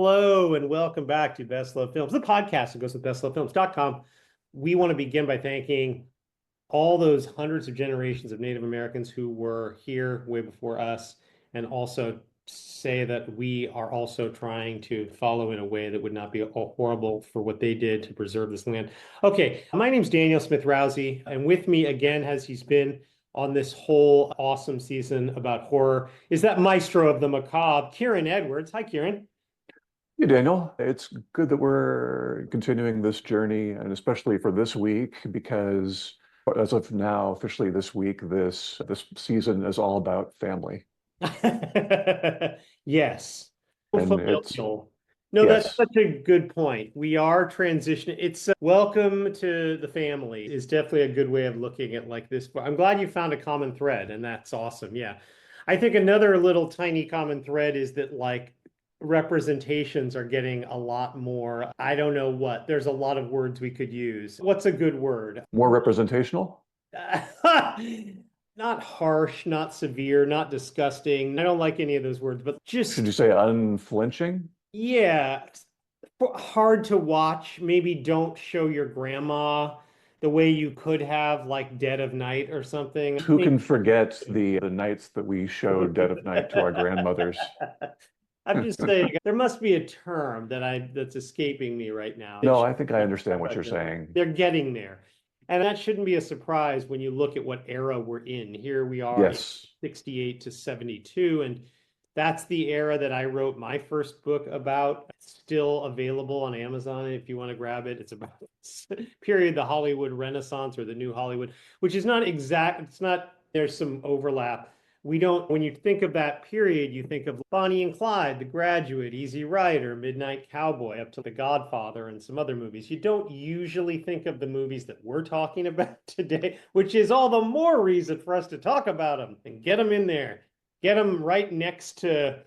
Hello, and welcome back to Best Love Films, the podcast that goes with bestlovefilms.com. We want to begin by thanking all those hundreds of generations of Native Americans who were here way before us, and also say that we are also trying to follow in a way that would not be horrible for what they did to preserve this land. Okay, my name's Daniel Smith-Rousey, and with me again, as he's been on this whole awesome season about horror, is that maestro of the macabre, Kieran Edwards. Hi, Kieran. Hey, Daniel. It's good that we're continuing this journey, and especially for this week, because as of now, officially this week, this season is all about family. Yes. And it's Familial. No, that's yes, such a good point. We are transitioning. It's welcome to the family is definitely a good way of looking at like this. But I'm glad you found a common thread, and that's awesome. Yeah. I think another little tiny common thread is that like representations are getting a lot more. I don't know what. There's a lot of words we could use. What's a good word? more representational. Not harsh, not severe, not disgusting. I don't like any of those words, but Should just, you say unflinching? yeah, hard to watch. Maybe don't show your grandma the way you could have, like Dead of Night or something. I Who think can forget the nights that we showed Dead of Night to our grandmothers? I'm just saying there must be a term that's escaping me right now. No, I think I understand what you're saying. They're getting there. And that shouldn't be a surprise when you look at what era we're in. Here we are in Yes. 68 to 72, and that's the era that I wrote my first book about. It's still available on Amazon if you want to grab it. It's about period, the Hollywood Renaissance or the New Hollywood, which is not exact. It's not, there's some overlap. We don't, when you think of that period, you think of Bonnie and Clyde, The Graduate, Easy Rider, Midnight Cowboy, up to The Godfather and some other movies. You don't usually think of the movies that we're talking about today, which is all the more reason for us to talk about them and get them in there. Get them right next to,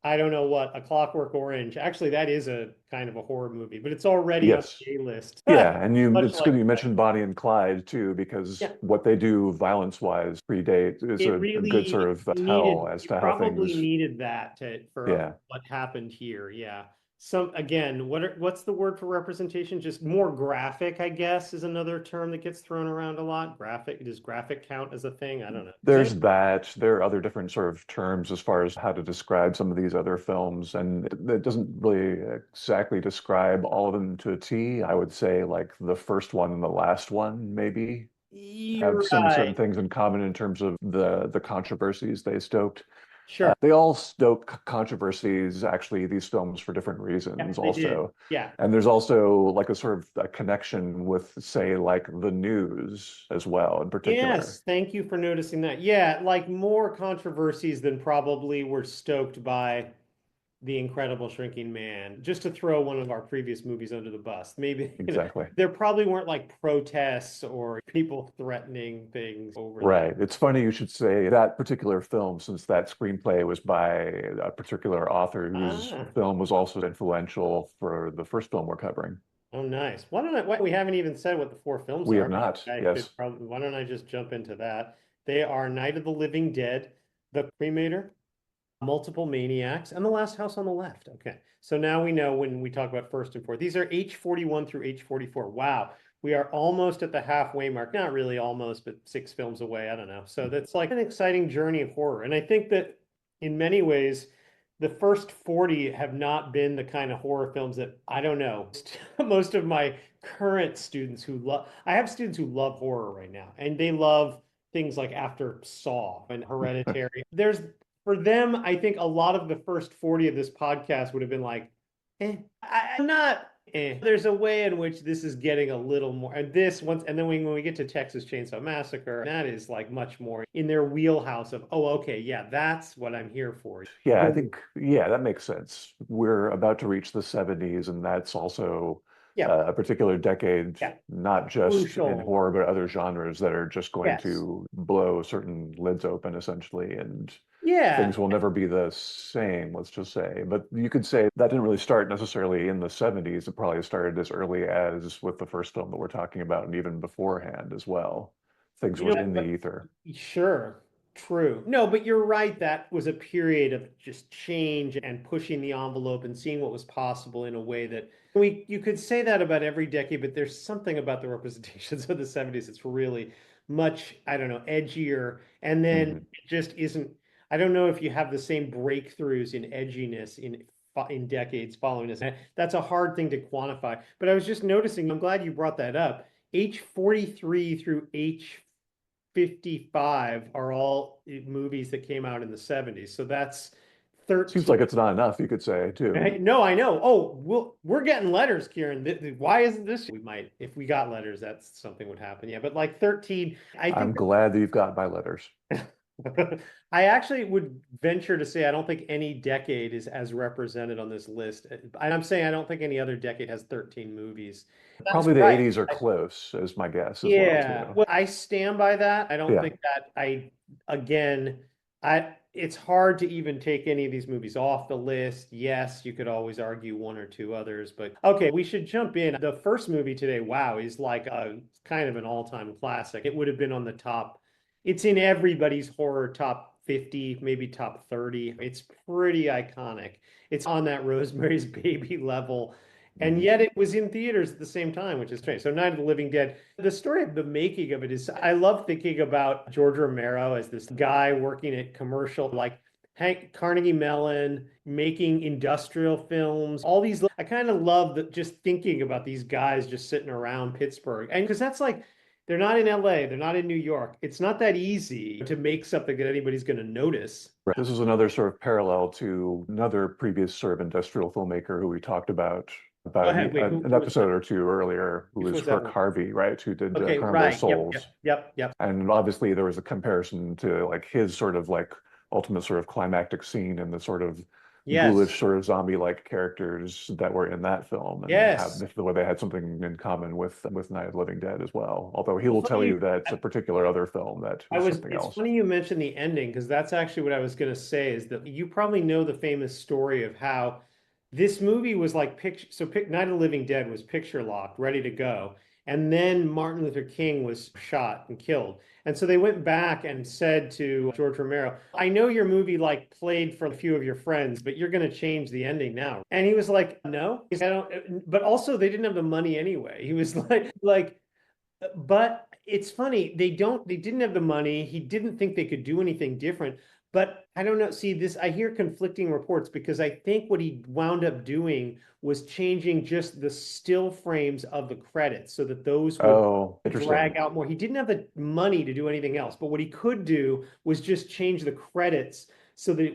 I don't know what, A Clockwork Orange. Actually, that is a kind of a horror movie, but it's already on Yes. the A-list. Yeah, and Much it's good like you that. mentioned Bonnie and Clyde too, because Yeah. what they do violence-wise predate is It a good sort really of tell needed, as you to how probably things, needed that for yeah, what happened here. Yeah. Some, again, what's the word for representation? Just more graphic, I guess, is another term that gets thrown around a lot. Graphic, does graphic count as a thing? I don't know. Does there's that. There are other different sort of terms as far as how to describe some of these other films, and it doesn't really exactly describe all of them to a T. I would say like the first one and the last one maybe have you're some certain right. things in common in terms of the controversies they stoked. Sure. They all stoke controversies, actually, these films for different Yeah, reasons they did. also. Yeah. And there's also like a sort of a connection with, say, like the news as well, in particular. Yes, thank you for noticing that. Yeah, like more controversies than probably were stoked by The Incredible Shrinking Man, just to throw one of our previous movies under the bus. Maybe, Exactly. there probably weren't like protests or people threatening things over that. Right. It's funny you should say that particular film, since that screenplay was by a particular author whose Ah, film was also influential for the first film we're covering. oh, nice. We haven't even said what the four films We have are. not. I Yes. could probably, why don't I just jump into that? They are Night of the Living Dead, The Cremator, Multiple Maniacs, and The Last House on the Left. Okay. So now we know when we talk about first and fourth. These are H41 through H44. Wow. We are almost at the halfway mark. Not really almost, but 6 films away. I don't know. So that's like an exciting journey of horror. And I think that in many ways, the first 40 have not been the kind of horror films that I don't know. Most of my current students who love, I have students who love horror right now, and they love things like After Saw and Hereditary. There's for them, I think a lot of the first 40 of this podcast would have been like, I'm not. There's a way in which this is getting a little more, and this once, and then when we get to Texas Chainsaw Massacre, that is like much more in their wheelhouse of, oh, okay, yeah, that's what I'm here for. Yeah, I think, yeah, that makes sense. We're about to reach the 70s, and that's also Yeah, a particular decade, yeah, not just in crucial. horror, but other genres that are just going Yes. to blow certain lids open, essentially, and Yeah. things will never be the same, let's just say. But you could say that didn't really start necessarily in the 70s. It probably started as early as with the first film that we're talking about, and even beforehand as well. Things You were know, in the ether. sure. True. No, but you're right. That was a period of just change and pushing the envelope and seeing what was possible in a way that you could say that about every decade, but there's something about the representations of the 70s. It's really much, I don't know, edgier. And then Mhm. it just isn't, I don't know if you have the same breakthroughs in edginess in decades following this. That's a hard thing to quantify. But I was just noticing, I'm glad you brought that up. H43 through H55 are all movies that came out in the 70s. So that's Seems 13. like it's not enough, you could say, too. Right? No, I know. Oh, we're getting letters, Kieran. Why isn't this? We might, if we got letters, that's something would happen. Yeah, but like 13, I think I'm glad that you've got my letters. I actually would venture to say I don't think any decade is as represented on this list. And I'm saying I don't think any other decade has 13 movies. That's Probably the right. 80s are close, is my guess as well, Yeah, too. well, I stand by that. I don't Yeah. think that again, it's hard to even take any of these movies off the list. Yes, you could always argue one or two others, but okay, we should jump in. The first movie today, wow, is like a kind of an all-time classic. It would have been on the top. It's in everybody's horror top 50, maybe top 30. It's pretty iconic. It's on that Rosemary's Baby level. And Mhm. yet it was in theaters at the same time, which is strange. So Night of the Living Dead, the story of the making of it is, I love thinking about George Romero as this guy working at commercial, like Hank Carnegie Mellon, making industrial films, all these. I kind of love just thinking about these guys just sitting around Pittsburgh. And because that's like, they're not in LA, they're not in New York. It's not that easy to make something that anybody's going to notice. Right. This is another sort of parallel to another previous sort of industrial filmmaker who we talked Go about ahead. Wait, an who was episode that? or two earlier, who Which was was that Herc one? Harvey, right? Who did Okay, Carnival right. Yep, Souls. yep, yep, yep. And obviously there was a comparison to like his sort of like ultimate sort of climactic scene and the sort of Yes. ghoulish sort of zombie-like characters that were in that film and how Yes. the way they had something in common with Night of the Living Dead as well. Although he Well, will tell funny, you that it's a particular other film that I is was, something it's else. funny you mentioned the ending because that's actually what I was going to say is that you probably know the famous story of how this movie was like picture. So Night of the Living Dead was picture locked, ready to go. And then Martin Luther King was shot and killed. And so they went back and said to George Romero, I know your movie like played for a few of your friends, but you're going to change the ending now. And he was like, no, I don't, but also they didn't have the money anyway. He was but it's funny, they didn't have the money. He didn't think they could do anything different. But I don't know. See, I hear conflicting reports because I think what he wound up doing was changing just the still frames of the credits so that those would Oh, interesting. drag out more. He didn't have the money to do anything else, but what he could do was just change the credits so that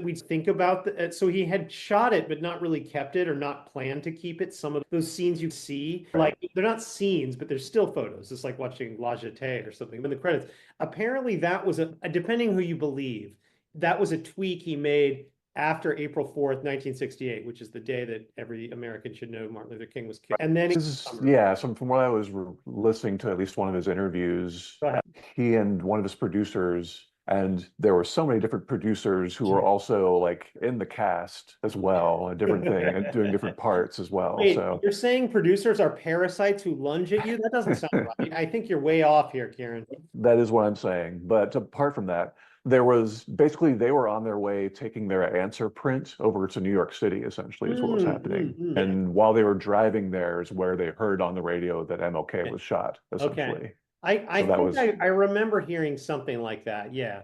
we'd think about so he had shot it but not really kept it or not planned to keep it. Some of those scenes you see, Right. like they're not scenes, but they're still photos. It's like watching La Jetée or something. In the credits, apparently that was depending who you believe, that was a tweak he made after April 4th, 1968, which is the day that every American should know Martin Luther King was killed. And then This is, yeah, so from what I was listening to at least one of his interviews, go ahead. he and one of his producers, and there were so many different producers who were also like in the cast as well, a different thing, and doing different parts as well. Wait, So you're saying producers are parasites who lunge at you? That doesn't sound right. I think you're way off here, Kieran. that is what I'm saying. But apart from that, there was basically they were on their way taking their answer print over to New York City, essentially, is what was happening. Yeah. And while they were driving there is where they heard on the radio that MLK was shot, Okay. essentially. I So that think was, I remember hearing something like that. Yeah.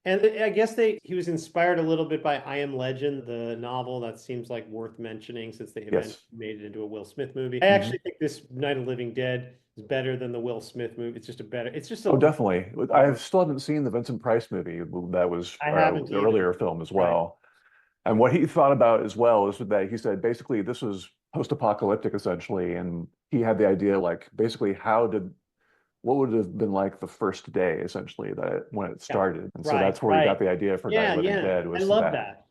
And I guess he was inspired a little bit by I Am Legend, the novel. That seems like worth mentioning since they eventually yes. made it into a Will Smith movie. I Mhm. actually think this Night of the Living Dead is better than the Will Smith movie. It's just Oh, a definitely. I better. still haven't seen the Vincent Price movie that was I haven't the either. earlier film as Right. well. And what he thought about as well is that he said basically this was post-apocalyptic essentially, and he had the idea like basically what would have been like the first day essentially that when it Yeah. started. And so Right. that's where he got Right. the idea for Night Yeah. of the Living Yeah. Dead I was love that. that.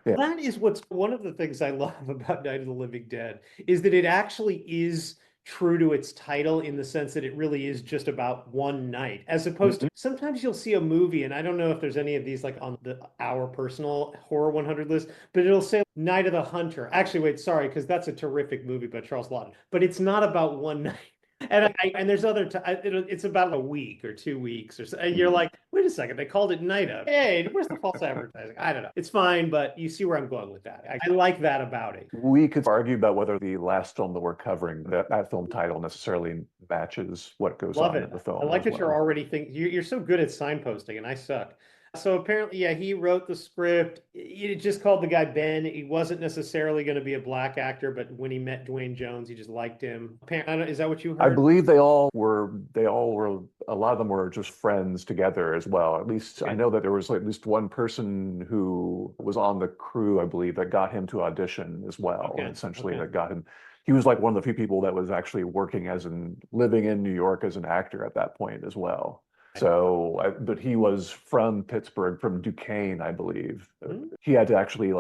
Yeah. That is what's one of the things I love about Night of the Living Dead is that it actually is true to its title in the sense that it really is just about one night, as opposed to Mhm. sometimes you'll see a movie, and I don't know if there's any of these like on our personal horror 100 list, but it'll say Night of the Hunter. Actually, wait, sorry, because that's a terrific movie by Charles Laughton, but it's not about one night. And there's other it's about a week or 2 weeks or so. And you're like, wait a second, they called it Night of. Hey, where's the false advertising? I don't know. It's fine, but you see where I'm going with that. I like that about it. We could argue about whether the last film that we're covering, that film title necessarily matches what goes Love on it. in the I film like as that you're well. already thinking. You're so good at signposting, and I suck. So apparently, yeah, he wrote the script. It just called the guy Ben. He wasn't necessarily going to be a black actor, but when he met Dwayne Jones, he just liked him. Is that what you I heard? believe they all were, a lot of them were just friends together as well. At least I Okay. know that there was at least one person who was on the crew, I believe, that got him to audition as well. And Okay. essentially Okay. that got him, he was like one of the few people that was actually working living in New York as an actor at that point as well. But he was from Pittsburgh, from Duquesne, I believe. Hmm? He had to actually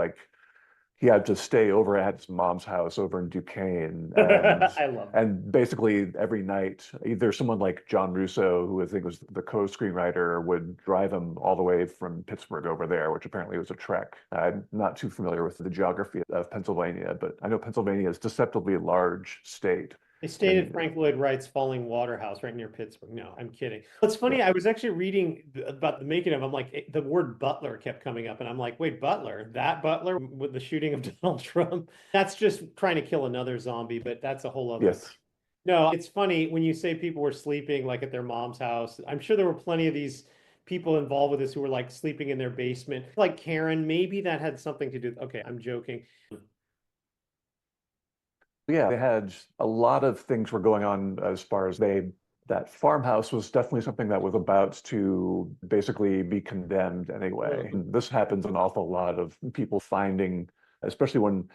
he had to stay over at his mom's house over in Duquesne, I love that. and basically every night, either someone like John Russo, who I think was the co-screenwriter, would drive him all the way from Pittsburgh over there, which apparently was a trek. I'm not too familiar with the geography of Pennsylvania, but I know Pennsylvania is deceptively large state. They stayed at And Frank Lloyd Wright's Falling Water House right near Pittsburgh. No, I'm kidding. It's yeah, funny. I was actually reading about the making of. I'm like, the word Butler kept coming up, and I'm like, wait, Butler? That Butler with the shooting of Donald Trump? That's just trying to kill another zombie, but that's a whole other. yes. No, it's funny when you say people were sleeping like at their mom's house. I'm sure there were plenty of these people involved with this who were like sleeping in their basement, like Karen. Maybe that had something to do. Okay, I'm joking. Yeah, they had a lot of things were going on as far as that farmhouse was definitely something that was about to basically be condemned anyway. Mhm. And this happens an awful lot of people finding, especially when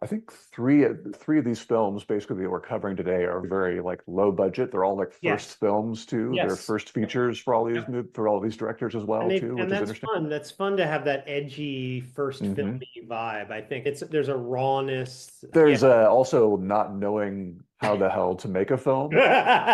I think three of these films basically that we're covering today are very like low budget. They're all like first Yes. films too. They're Yes. first features for Yep. all these directors as well too, And which is that's interesting. fun. That's fun to have that edgy first Hmm. filmy vibe. I think there's a rawness. Yeah. There's also not knowing how the hell to make a film,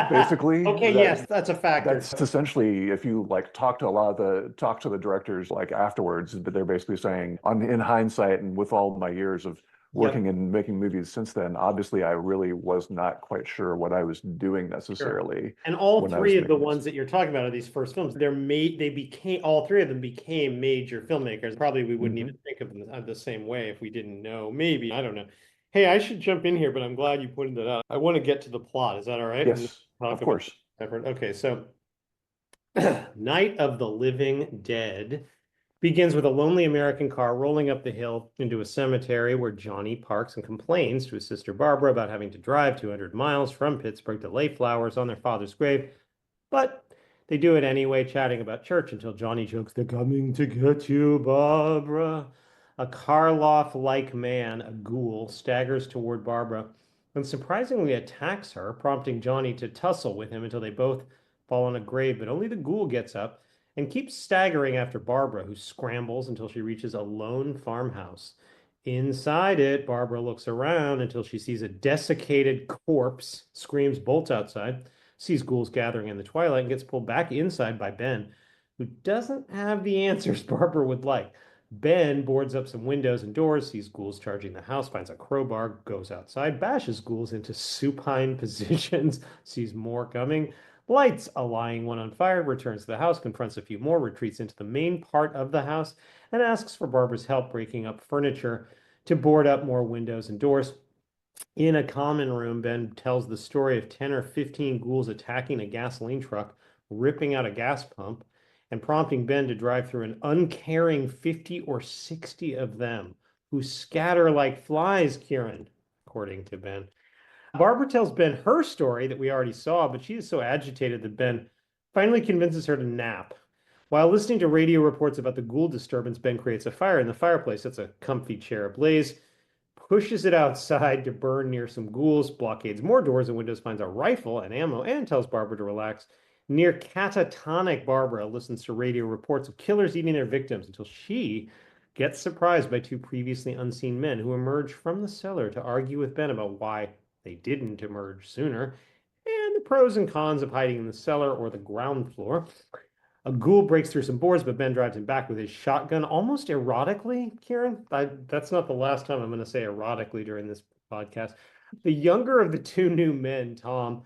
basically. Okay, yes, that's a factor. That's essentially if you like talk to the directors like afterwards, but they're basically saying on in hindsight and with all my years of Yep, working and making movies since then, obviously I really was not quite sure what I was doing sure. necessarily And all when I was three of the making this. ones that you're talking about are these first films. They became all three of them became major filmmakers. Probably we wouldn't even Hmm. think of them the same way if we didn't know. Maybe, I don't know. Hey, I should jump in here, but I'm glad you pointed that out. I want to get to the plot. Is that all right? And then Yes, talk of about course. effort. Okay, so Night of the Living Dead begins with a lonely American car rolling up the hill into a cemetery where Johnny parks and complains to his sister Barbara about having to drive 200 miles from Pittsburgh to lay flowers on their father's grave. But they do it anyway, chatting about church until Johnny jokes, "They're coming to get you, Barbara." A Karloff-like man, a ghoul, staggers toward Barbara and surprisingly attacks her, prompting Johnny to tussle with him until they both fall on a grave. But only the ghoul gets up and keeps staggering after Barbara, who scrambles until she reaches a lone farmhouse. Inside it, Barbara looks around until she sees a desiccated corpse, screams, bolts outside, sees ghouls gathering in the twilight, and gets pulled back inside by Ben, who doesn't have the answers Barbara would like. Ben boards up some windows and doors, sees ghouls charging the house, finds a crowbar, goes outside, bashes ghouls into supine positions, sees more coming, lights a lying one on fire, returns to the house, confronts a few more, retreats into the main part of the house, and asks for Barbara's help breaking up furniture to board up more windows and doors. In a common room, Ben tells the story of 10 or 15 ghouls attacking a gasoline truck, ripping out a gas pump, and prompting Ben to drive through an uncaring 50 or 60 of them who scatter like flies, Kieran, according to Ben. Barbara tells Ben her story that we already saw, but she is so agitated that Ben finally convinces her to nap. While listening to radio reports about the ghoul disturbance, Ben creates a fire in the fireplace. That's a comfy chair ablaze, pushes it outside to burn near some ghouls, blockades more doors and windows, finds a rifle and ammo, and tells Barbara to relax. Near catatonic Barbara listens to radio reports of killers eating their victims until she gets surprised by two previously unseen men who emerge from the cellar to argue with Ben about why they didn't emerge sooner, and the pros and cons of hiding in the cellar or the ground floor. A ghoul breaks through some boards, but Ben drives him back with his shotgun almost erotically, Kieran. That's not the last time I'm going to say erotically during this podcast. The younger of the two new men, Tom,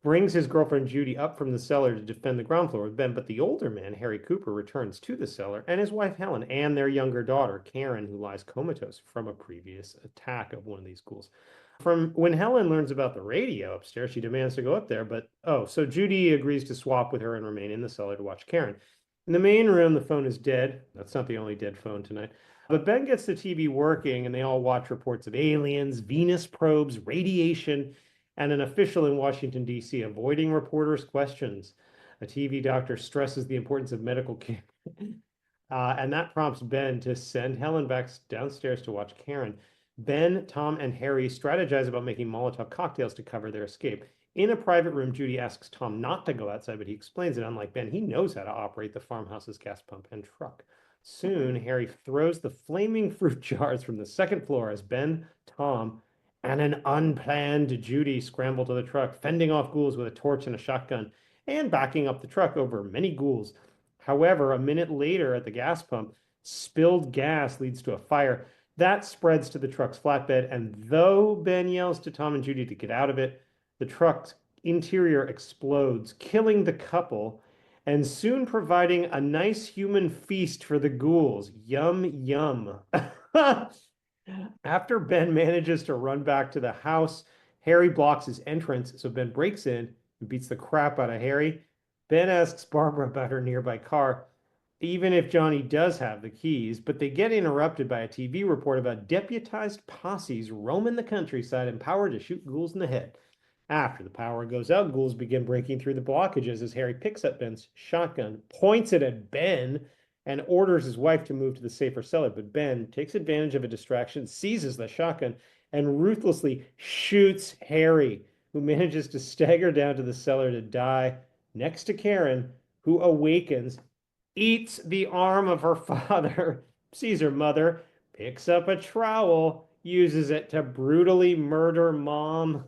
brings his girlfriend Judy up from the cellar to defend the ground floor with Ben. But the older man, Harry Cooper, returns to the cellar, and his wife Helen and their younger daughter, Karen, who lies comatose from a previous attack of one of these ghouls. From when Helen learns about the radio upstairs, she demands to go up there, but so Judy agrees to swap with her and remain in the cellar to watch Karen. In the main room, the phone is dead. That's not the only dead phone tonight. But Ben gets the TV working, and they all watch reports of aliens, Venus probes, radiation, and an official in Washington, D.C., avoiding reporters' questions. A TV doctor stresses the importance of medical care. And that prompts Ben to send Helen back downstairs to watch Karen. Ben, Tom, and Harry strategize about making Molotov cocktails to cover their escape. In a private room, Judy asks Tom not to go outside, but he explains that unlike Ben, he knows how to operate the farmhouse's gas pump and truck. Soon, Harry throws the flaming fruit jars from the second floor as Ben, Tom, and an unplanned Judy scramble to the truck, fending off ghouls with a torch and a shotgun, and backing up the truck over many ghouls. However, a minute later at the gas pump, spilled gas leads to a fire. That spreads to the truck's flatbed, and though Ben yells to Tom and Judy to get out of it, the truck's interior explodes, killing the couple and soon providing a nice human feast for the ghouls. Yum, yum. After Ben manages to run back to the house, Harry blocks his entrance, so Ben breaks in and beats the crap out of Harry. Ben asks Barbara about her nearby car, even if Johnny does have the keys, but they get interrupted by a TV report about deputized posses roaming the countryside empowered to shoot ghouls in the head. After the power goes out, ghouls begin breaking through the blockages as Harry picks up Ben's shotgun, points it at Ben, and orders his wife to move to the safer cellar. But Ben takes advantage of a distraction, seizes the shotgun, and ruthlessly shoots Harry, who manages to stagger down to the cellar to die next to Karen, who awakens, eats the arm of her father, sees her mother, picks up a trowel, uses it to brutally murder mom,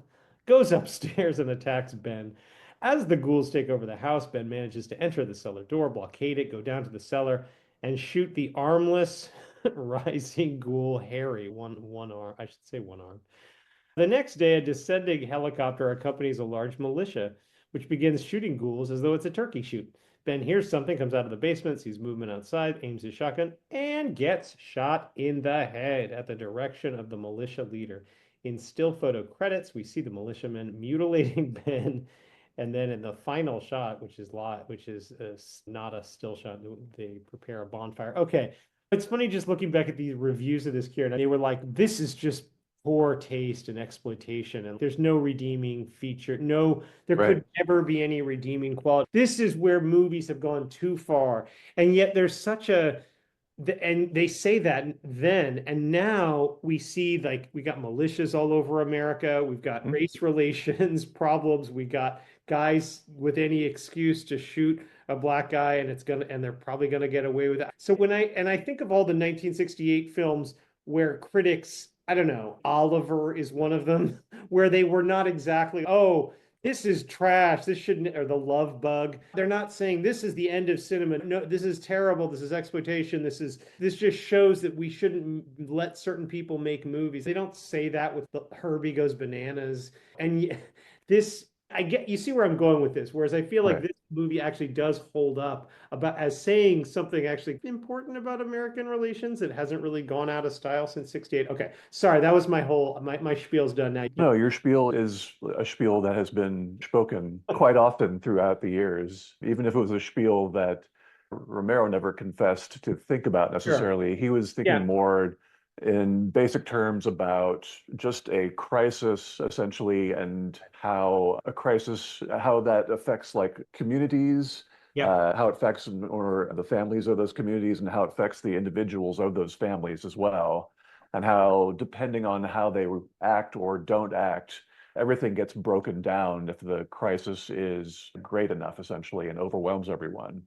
goes upstairs and attacks Ben. As the ghouls take over the house, Ben manages to enter the cellar door, blockade it, go down to the cellar, and shoot the armless rising ghoul Harry. One arm, I should say one arm. The next day, a descending helicopter accompanies a large militia, which begins shooting ghouls as though it's a turkey shoot. Ben hears something, comes out of the basement, sees movement outside, aims his shotgun, and gets shot in the head at the direction of the militia leader. In still photo credits, we see the militiamen mutilating Ben, and then in the final shot, which is not a still shot, they prepare a bonfire. Okay, it's funny just looking back at these reviews of this, Kieran. They were like, "This is just poor taste and exploitation, and there's no redeeming feature. No, there Right. could never be any redeeming quality. This is where movies have gone too far, and yet there's such a and they say that then, and now we see like we got militias all over America. We've got race relations problems. We got guys with any excuse to shoot a black guy, and they're probably gonna get away with it. So I think of all the 1968 films where critics, I don't know, Oliver is one of them, where they were not exactly, oh, this is trash. This shouldn't, or The Love Bug. They're not saying this is the end of cinema. No, this is terrible. This is exploitation. This just shows that we shouldn't let certain people make movies. They don't say that with the Herbie Goes Bananas. And this, you see where I'm going with this. Whereas I feel like Right. this movie actually does hold up about as saying something actually important about American relations that hasn't really gone out of style since '68. Okay, sorry, that was my spiel's done now. No, your spiel is a spiel that has been spoken quite often throughout the years, even if it was a spiel that Romero never confessed to think about Sure. necessarily. He was thinking Yeah. more in basic terms about just a crisis, essentially, and how a crisis, how that affects like communities, Yep. how it affects or the families of those communities, and how it affects the individuals of those families as well, and how depending on how they act or don't act, everything gets broken down if the crisis is great enough, essentially, and overwhelms everyone.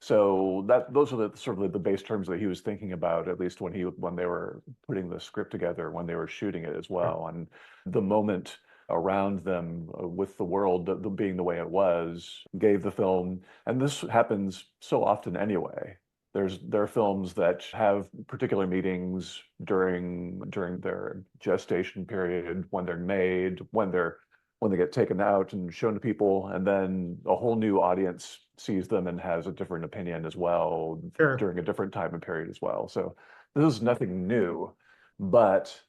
So that those are the sort of the base terms that he was thinking about, at least when they were putting the script together, when they were shooting it as well. And the moment around them with the world being the way it was gave the film, and this happens so often anyway. There are films that have particular meetings during their gestation period, when they're made, when they're when they get taken out and shown to people, and then a whole new audience sees them and has a different opinion as well Sure. during a different time and period as well. So this is nothing new, but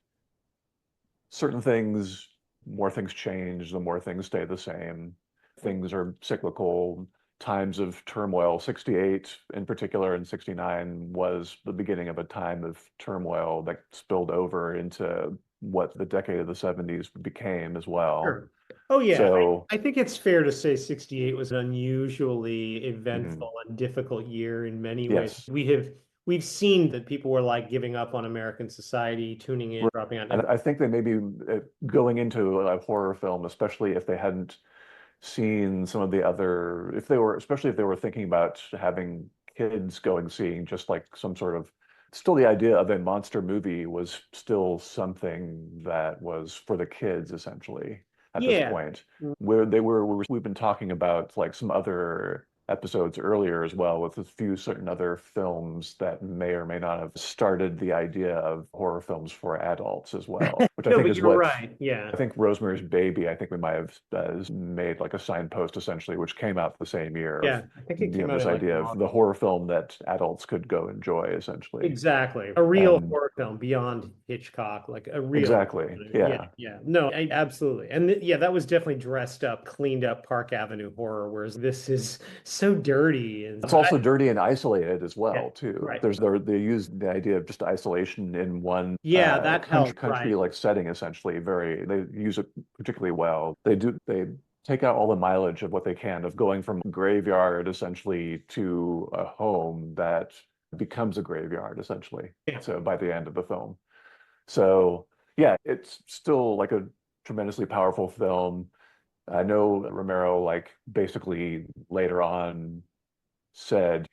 certain things, more things change, the more things stay the same. Things are cyclical. Times of turmoil, 68 in particular, and 69 was the beginning of a time of turmoil that spilled over into what the decade of the 70s became as well. Sure. Oh yeah, So, I think it's fair to say 68 was an unusually mhm, eventful and difficult year in many ways. yes. We've seen that people were like giving up on American society, tuning in, dropping out. And And I think they may be going into a horror film, especially if they hadn't seen some of the other, if they were, especially if they were thinking about having kids going seeing just like some sort of, still the idea of a monster movie was still something that was for the kids essentially at this yeah, point. We've been talking about like some other episodes earlier as well with a few certain other films that may or may not have started the idea of horror films for adults as well, which I no, think but is you're what right. Yeah, I think Rosemary's Baby, I think we might have made like a signpost essentially, which came out the same year of, yeah. I think it came out this in like idea of the August. horror film that adults could go enjoy essentially. Exactly. A real And horror film beyond Hitchcock, like a real, exactly, yeah, yeah. yeah. No, absolutely. And yeah, that was definitely dressed up, cleaned up Park Avenue horror, whereas this is so dirty and It's also dirty and isolated as yeah, well, too. right. They use the idea of just isolation in one Yeah, that helped, country right. like setting essentially. They use it particularly well. They take out all the mileage of what they can of going from graveyard essentially to a home that becomes a graveyard essentially. Yeah. So by the end of the film. So yeah, it's still like a tremendously powerful film. I know Romero like basically later on said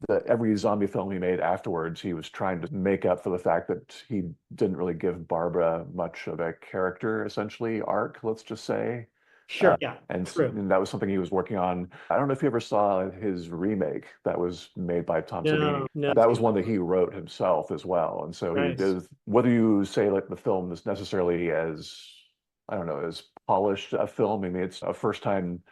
that every zombie film he made afterwards, he was trying to make up for the fact that he didn't really give Barbara much of a character, essentially, arc, let's just say. Sure. Yeah. True. And that was something he was working on. I don't know if you ever saw his remake that was made by Tom No, Savini. no. That was one that he wrote himself as well. And so he Nice. did, whether you say like the film is necessarily as, I don't know, as polished a film. I mean, it's a first time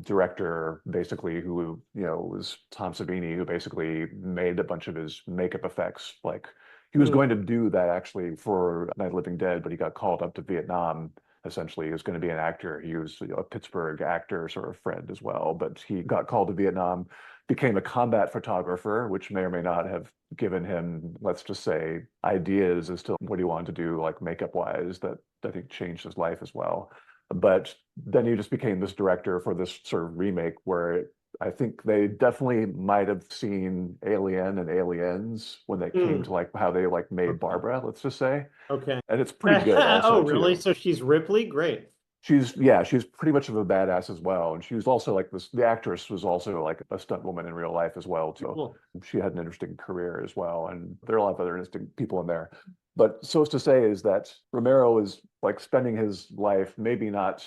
director basically who, was Tom Savini, who basically made a bunch of his makeup effects. Like he was Mm, going to do that actually for Night of the Living Dead, but he got called up to Vietnam. Essentially, he was going to be an actor. He was a Pittsburgh actor sort of friend as well, but he got called to Vietnam, became a combat photographer, which may or may not have given him, let's just say, ideas as to what he wanted to do, like makeup wise, that I think changed his life as well. But then he just became this director for this sort of remake where I think they definitely might have seen Alien and Aliens when they came mm. to like how they like made Okay. Barbara, let's just say. Okay. And it's pretty good Oh, also really? too. So she's Ripley? Great. She's pretty much of a badass as well. And she was also like this, the actress was also like a stunt woman in real life as well too. Cool. She had an interesting career as well. And there are a lot of other interesting people in there. But so as to say is that Romero is like spending his life, maybe not,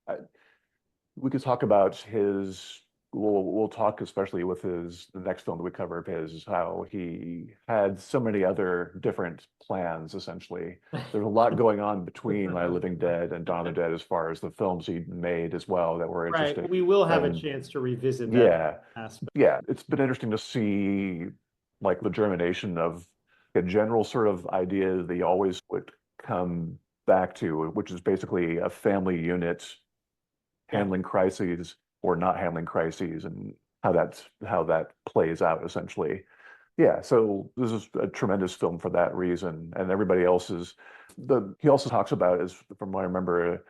I, we could talk about his, we'll talk especially with the next film that we cover of his, how he had so many other different plans essentially. There's a lot going on between My Living Dead and Dawn of the Dead as far as the films he made as well that were Right. interesting. We will have a And chance to revisit that yeah, aspect. yeah, it's been interesting to see like the germination of a general sort of idea that he always would come back to, which is basically a family unit Yeah. handling crises or not handling crises and how that plays out essentially. Yeah, so this is a tremendous film for that reason. And everybody else is he also talks about is from what I remember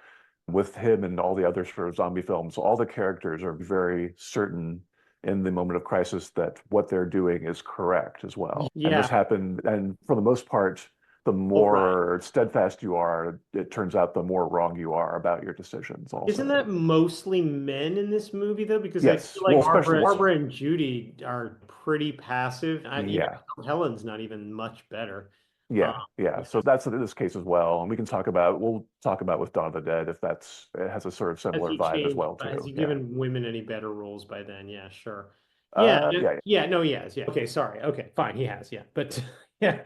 with him and all the other sort of zombie films, all the characters are very certain in the moment of crisis that what they're doing is correct as well. And this Yeah. happened, and for the most part, the Oh, right. more steadfast you are, it turns out the more wrong you are about your decisions Isn't also. that mostly men in this movie though? Because I Yes, feel well, like especially, Barbara and Judy are pretty passive. yeah, Helen's not even much better. Uh, yeah. So that's in this case as well. And we'll talk about with Dawn of the Dead if it has a sort of has similar he vibe as changed? well Has too. he Yeah. given women any better roles by then? Yeah, sure. Yeah, Yeah, yeah, no, he has. Yeah. Okay, sorry. Okay, fine, he has. Yeah, but Yeah.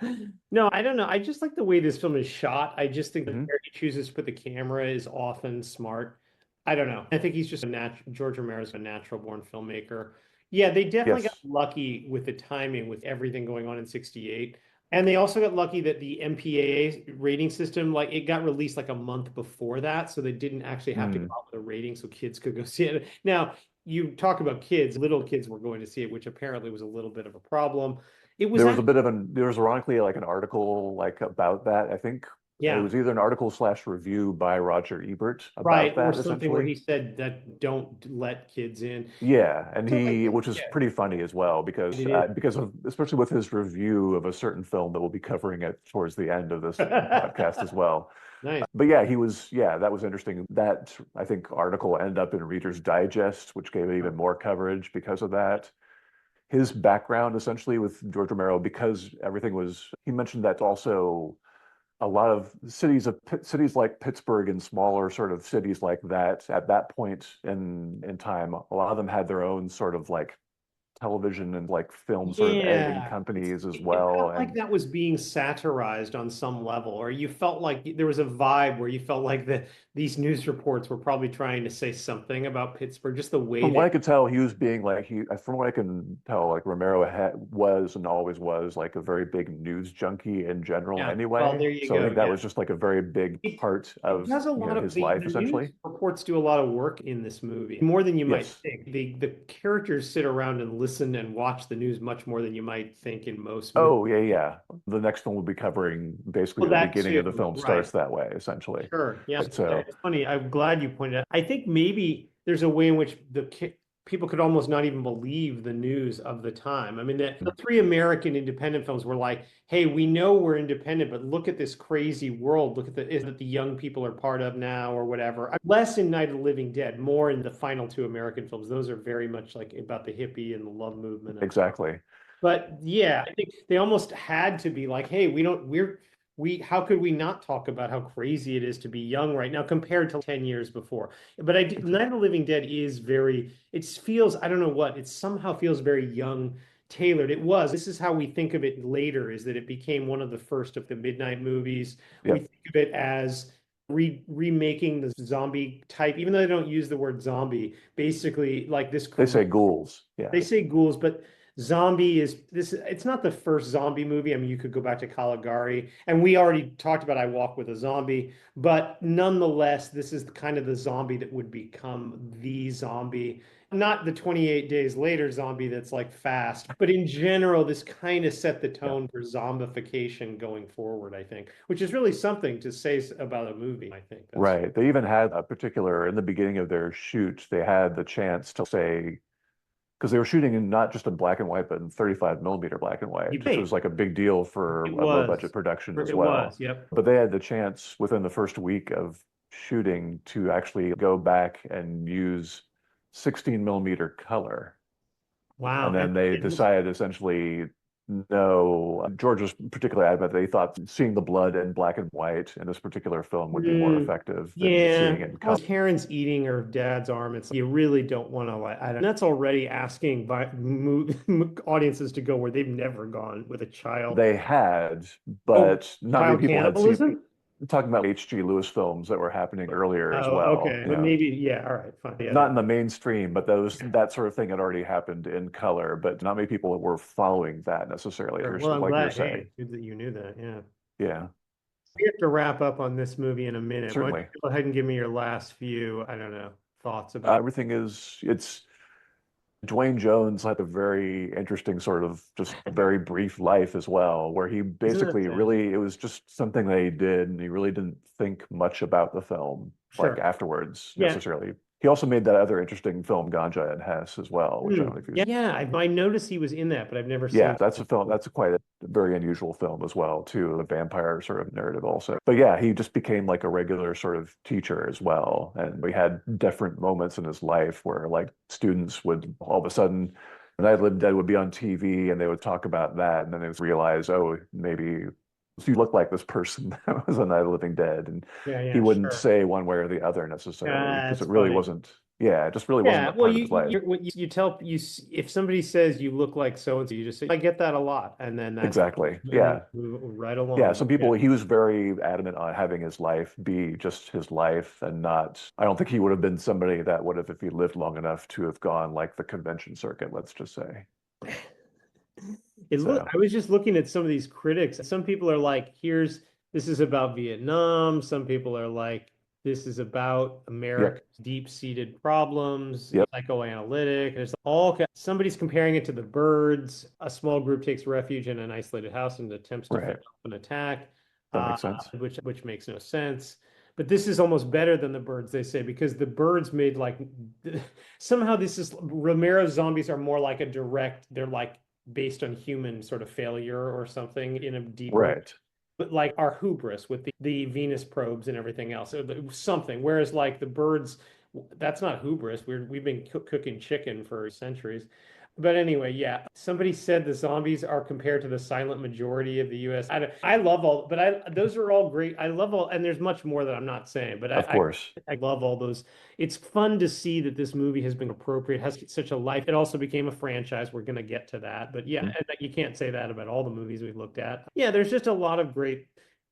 No, I don't know. I just like the way this film is shot. I just think that Mhm. where he chooses to put the camera is often smart. I don't know. I think he's just a natural, George Romero's a natural born filmmaker. Yeah, they definitely got Yes. lucky with the timing with everything going on in 68. And they also got lucky that the MPAA rating system, like it got released like a month before that. So they didn't actually have to come Mm. out with a rating so kids could go see it. Now, you talk about kids, little kids were going to see it, which apparently was a little bit of a problem. It was There was a actually, bit of there was ironically like an article like about that. I think it yeah. was either an article slash review by Roger Ebert about Right, or that something where essentially. he said that don't let kids in. Yeah, and So I he, think, which is yeah, pretty funny as well, it is. because of especially with his review of a certain film that we'll be covering it towards the end of this podcast as well. Nice. But yeah, yeah, that was interesting. That I think article ended up in Reader's Digest, which gave it even more coverage because of that. His background essentially with George Romero, because everything was, he mentioned that also a lot of cities like Pittsburgh and smaller sort of cities like that at that point in time, a lot of them had their own sort of like television and like film sort of editing Yeah, companies as it well. felt like And that was being satirized on some level, or you felt like there was a vibe where you felt like these news reports were probably trying to say something about Pittsburgh, just the way from what they, I could tell, he was being like from what I can tell, like Romero was and always was like a very big news junkie in general yeah. Well, anyway. there you So I go. think that Yeah. was just like a very big It, part it of, does a you lot know, of his the life news essentially. reports do a lot of work in this movie, more than you might Yes. think. The characters sit around and listen and watch the news much more than you might think in most movies. Oh, yeah, yeah. The next one we'll be covering basically Well, the that beginning too, of the film right? starts that way, essentially. Sure. Yes. So, It's funny. I'm glad you pointed out. I think maybe there's a way in which people could almost not even believe the news of the time. I mean, the three American independent films were like, "Hey, we know we're independent, but look at this crazy world. Look at the is that the young people are part of now, or whatever." Less in Night of the Living Dead, more in the final two American films. Those are very much like about the hippie and the love movement and stuff. exactly. But yeah, I think they almost had to be like, hey, how could we not talk about how crazy it is to be young right now compared to 10 years before? But Night of the Living Dead is it feels, I don't know what, it somehow feels very young, tailored. It was. This is how we think of it later, is that it became one of the first of the midnight movies. We Yep. think of it as remaking the zombie type, even though they don't use the word zombie, basically like this They say ghouls. Yeah. they say ghouls, but zombie is this. It's not the first zombie movie. I mean, you could go back to Caligari, and we already talked about I Walk with a Zombie, but nonetheless, this is kind of the zombie that would become the zombie. Not the 28 days later zombie that's like fast, but in general, this kind of set the Yeah. tone for zombification going forward, I think, which is really something to say about a movie. I think that's Right. They even had a particular, in the beginning of their shoot, they had the chance to say, because they were shooting in not just in black and white, but in 35 millimeter black and white, which was debate. like a big deal for It a low budget was. production as It was. well. Yep. But they had the chance within the first week of shooting to actually go back and use 16 millimeter color. Wow. And then And they it was decided essentially, no, George was particularly adamant that he thought seeing the blood in black and white in this particular film would be more Mm, effective than yeah. seeing it in color. Plus, Karen's eating her dad's arm. It's you really don't want to like. I don't. That's already asking by audiences to go where they've never gone with a child. They had, Oh, but not many child people had seen. cannibalism. Talking about H.G. Lewis films that were happening earlier as Oh, well. okay. You But know, maybe, yeah. All right, fine. Yeah, not in that. the mainstream, but those Yeah, that sort of thing had already happened in color. But not many people were following that necessarily, sure. Well, I'm like you're glad. saying. Hey, good that you knew that. Yeah. Yeah, We have to wrap up on this movie in a minute. Why don't certainly. you go ahead and give me your last few, I don't know, thoughts about. Everything is it's Dwayne Jones had a very interesting sort of just very brief life as well, where he Isn't that basically sad? really, it was just something that he did, and he really didn't think much about the film like Sure. afterwards Yeah. necessarily. He also made that other interesting film, Ganja and Hess, as well, which I don't know if you. Yeah, yeah. I noticed he was in that, but I've never Yeah, seen that's a it. film. That's a quite a very unusual film as well, too, a vampire sort of narrative also. But yeah, he just became like a regular sort of teacher as well. And we had different moments in his life where like students would all of a sudden, Night of the Living Dead would be on TV and they would talk about that. And then they would realize, oh, maybe you look like this person that was on Night of the Living Dead. And Yeah, he yeah, wouldn't sure. say one way or the other necessarily because That's it really funny. wasn't. Yeah, it just really wasn't Yeah, a well, part of his life. what you tell you if somebody says you look like so and so, you just say I get that a lot, and then that's Exactly. and then Yeah. move right Yeah, along. some Yeah. people, he was very adamant on having his life be just his life and not, I don't think he would have been somebody that would have, if he lived long enough to have gone like the convention circuit, let's just say. So, I was just looking at some of these critics. Some people are like, this is about Vietnam. Some people are like, this is about yep, America's deep-seated problems, yep, psychoanalytic. Somebody's comparing it to the birds. A small group takes refuge in an isolated house and attempts to fend right. off an attack, That makes sense. which makes no sense. But this is almost better than the birds, they say, because the birds made like somehow this is Romero's zombies are more like a direct, they're like based on human sort of failure or something in a deeper, Right. but like our hubris with the Venus probes and everything else, something. Whereas like the birds, that's not hubris. We've been cooking chicken for centuries. But anyway, yeah, somebody said the zombies are compared to the silent majority of the U.S. I love all, but those are all great. I love all, and there's much more that I'm not saying, but Of course. I love all those. It's fun to see that this movie has been appropriate, has such a life. It also became a franchise. We're going to get to that. But yeah, Mhm. and you can't say that about all the movies we've looked at. Yeah, there's just a lot of great.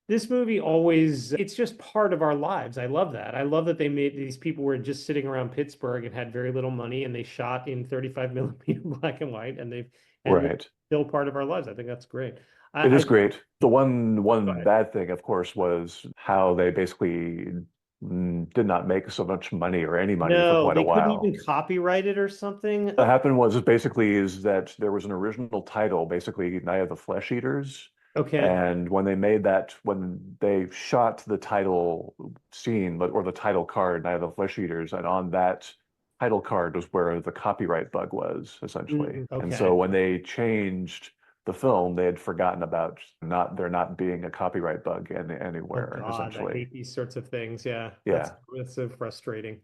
This movie always, it's just part of our lives. I love that. I love that they made these people were just sitting around Pittsburgh and had very little money and they shot in 35 millimeter black and white and Right. still part of our lives. I think that's great. It I is great. The one ahead. bad thing, of course, was how they basically did not make so much money or any money for No, quite a they couldn't while. even copyright it or something. What happened was basically is that there was an original title, basically Night of the Flesh Eaters. Okay. And when they made that, when they shot the title scene or the title card, Night of the Flesh Eaters, and on that title card was where the copyright bug was, essentially. And so Okay. when they changed the film, they had forgotten about not there not being a copyright bug Oh anywhere, God, I essentially. hate these sorts of things. Yeah, Yeah, that's so frustrating.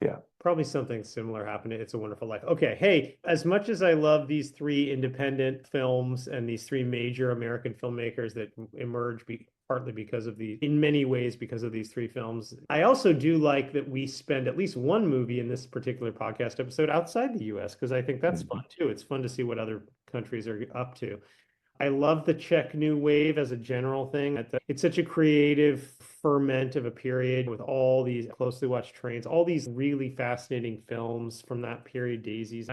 yeah. Probably something similar happened to It's a Wonderful Life. Okay, hey, as much as I love these three independent films and these three major American filmmakers that emerge partly because of in many ways, because of these three films, I also do like that we spend at least one movie in this particular podcast episode outside the US, because I think that's fun Mhm. too. It's fun to see what other countries are up to. I love the Czech New Wave as a general thing. It's such a creative ferment of a period with all these closely watched trains, all these really fascinating films from that period, Daisies.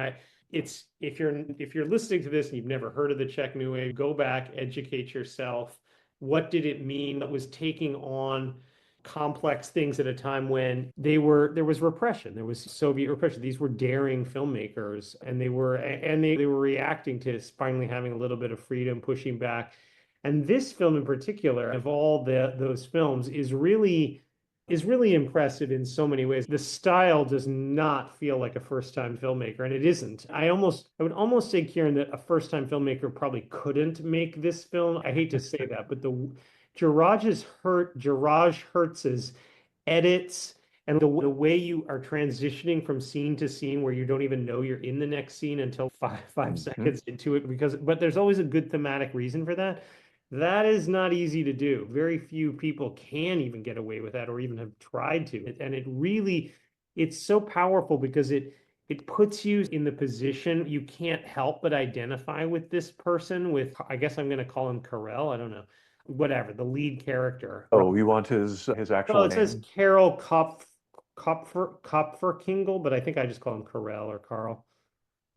It's if you're listening to this and you've never heard of the Czech New Wave, go back, educate yourself. What did it mean that was taking on complex things at a time when there was repression, there was Soviet repression. These were daring filmmakers, and they were reacting to finally having a little bit of freedom, pushing back. And this film in particular, of all those films, is really impressive in so many ways. The style does not feel like a first-time filmmaker, and it isn't. I would almost say, Kieran, that a first-time filmmaker probably couldn't make this film. I hate to say that, but Jiraj Hertz's edits and the way you are transitioning from scene to scene where you don't even know you're in the next scene until five Mhm. seconds into it, but there's always a good thematic reason for that. That is not easy to do. Very few people can even get away with that or even have tried to. And it's so powerful because it puts you in the position you can't help but identify with this person, with, I guess I'm going to call him Carell. I don't know, whatever, the lead character. Oh, you want his Oh, actual it says name? Carol Kopfer, but I think I just call him Carell or Carl.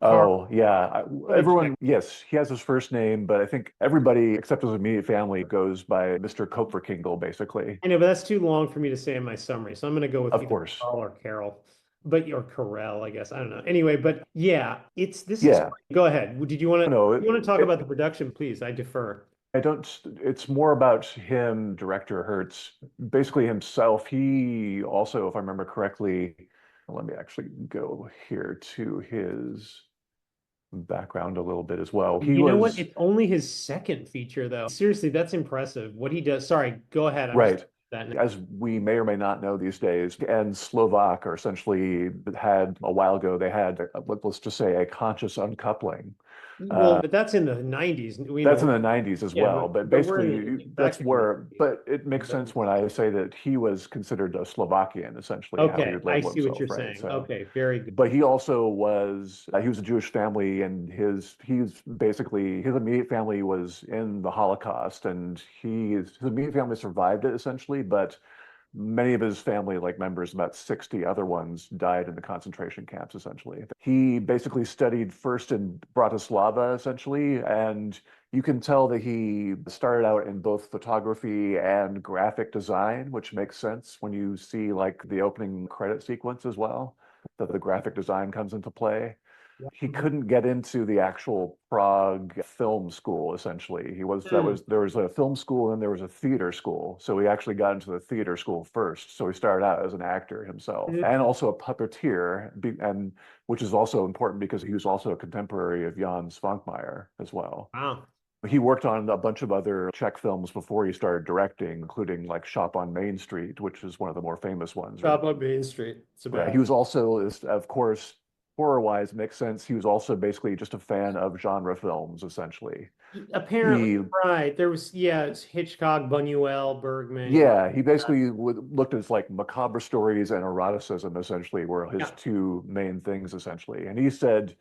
Carl. Oh, yeah. Let me check. Everyone, yes, he has his first name, but I think everybody except his immediate family goes by Mr. Kopferkingle, basically. I know, but that's too long for me to say in my summary. So I'm going to go with Of either course. Carl or Carol, but or Carell, I guess. I don't know. Anyway, but yeah, this is. Yeah. Go ahead. Did No, you want to talk about the production, please? I defer. I don't, it's more about him, director Hertz, basically himself. He also, if I remember correctly, let me actually go here to his background a little bit as well. He You know what? was, It's only his second feature, though. Seriously, that's impressive. What he does. Sorry, go ahead. I'm just right, that now. as we may or may not know these days, and Slovak are essentially had a while ago, they had, let's just say, a conscious uncoupling. Well, but that's in the 90s. We That's in know, the 90s as yeah, well, but but we're in basically back that's in the where, but it makes sense when I say that he was considered a Slovakian, essentially, how he Okay, would I label see what you're himself, right? saying. So, Okay, very good. but he also was, he was a Jewish family, and he's basically, his immediate family was in the Holocaust, and his immediate family survived it essentially, but many of his family, like members, about 60 other ones, died in the concentration camps, essentially. He basically studied first in Bratislava, essentially, and you can tell that he started out in both photography and graphic design, which makes sense when you see like the opening credit sequence as well, that the graphic design comes into play. He Mhm. couldn't get into the actual Prague film school, essentially. Hmm. There was a film school and there was a theater school. So he actually got into the theater school first. So he started out as an actor himself Mhm. and also a puppeteer, and which is also important because he was also a contemporary of Jan Svankmajer as well. Wow. He worked on a bunch of other Czech films before he started directing, including like Shop on Main Street, which is one of the more famous ones, right? Shop on Main Street. It's Right. about. He was also, of course, horror-wise makes sense. He was also basically just a fan of genre films, essentially. Apparently, He, right. There was, yeah, it's Hitchcock, Buñuel, Bergman. yeah, he basically looked at like macabre stories and eroticism, essentially, were his Yeah. two main things, essentially. And he said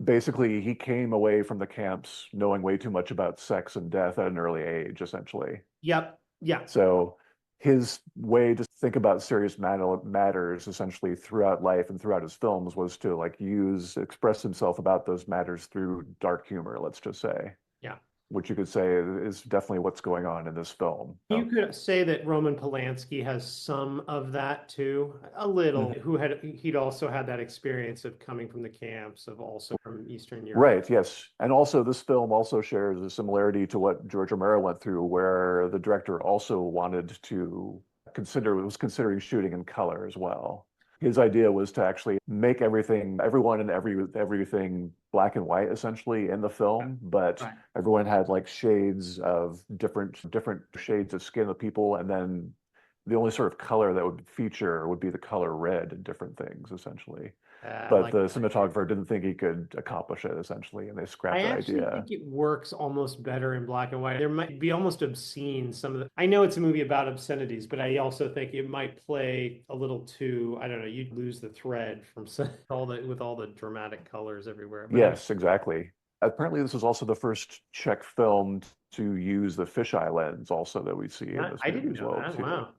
basically he came away from the camps knowing way too much about sex and death at an early age, essentially. Yep. Yeah. So his way to think about serious matters essentially throughout life and throughout his films was to like express himself about those matters through dark humor, let's just say, Yeah. which you could say is definitely what's going on in this film. You could say that Roman Polanski has some of that too, a little. Mhm. He'd also had that experience of coming from the camps, of also from Eastern Europe. Right, yes. And also this film also shares a similarity to what George Romero went through, where the director also wanted to was considering shooting in color as well. His idea was to actually make everyone and everything black and white essentially in the film, but Right. everyone had like shades of different shades of skin of people, and then the only sort of color that would feature would be the color red in different things, essentially. But Like the cinematographer didn't think he could accomplish it, essentially, and they I scrapped that actually idea. think it works almost better in black and white. There might be almost obscene some of the. I know it's a movie about obscenities, but I also think it might play a little too. I don't know. You'd lose the thread from all the with all the dramatic colors everywhere. But Yes, exactly. Apparently, this is also the first Czech film to use the fisheye lens, also that we see in this I movie didn't as know well, that. too. Wow.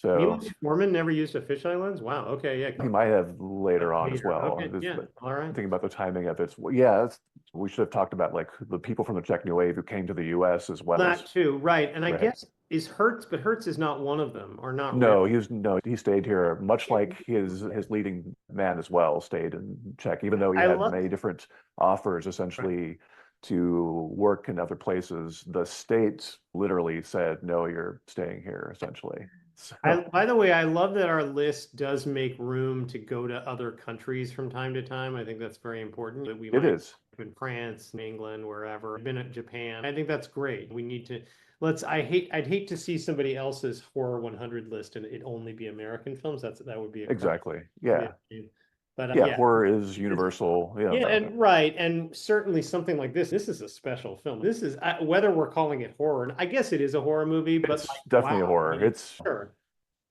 So Milos Forman never used a fisheye lens. Wow. Okay. Yeah. he might have later on as Later. well. Okay. Yeah. All right. Thinking about the timing of it. Yeah, we should have talked about like the people from the Czech New Wave who came to the U.S. as well That as too. Right. And I right. guess is Hertz, but Hertz is not one of them, or not really. No, he stayed here, much like his leading man as well stayed in Czech, even though he I had love. many different offers Right. essentially to work in other places. The state literally said, "No, you're staying here," essentially. So By the way, I love that our list does make room to go to other countries from time to time. I think that's very important that we it might is. have in France, in England, wherever. I've been at Japan. I think that's great. We need to I'd hate to see somebody else's horror 100 list and it only be American films. That would be a crime. Exactly. Be a Yeah. shame. But Yeah, yeah. horror is universal. Yeah, Yeah, and right, and certainly something like this is a special film. This is whether we're calling it horror, and I guess it is a horror movie, but like, it's definitely a wow, I horror. mean, it's sure.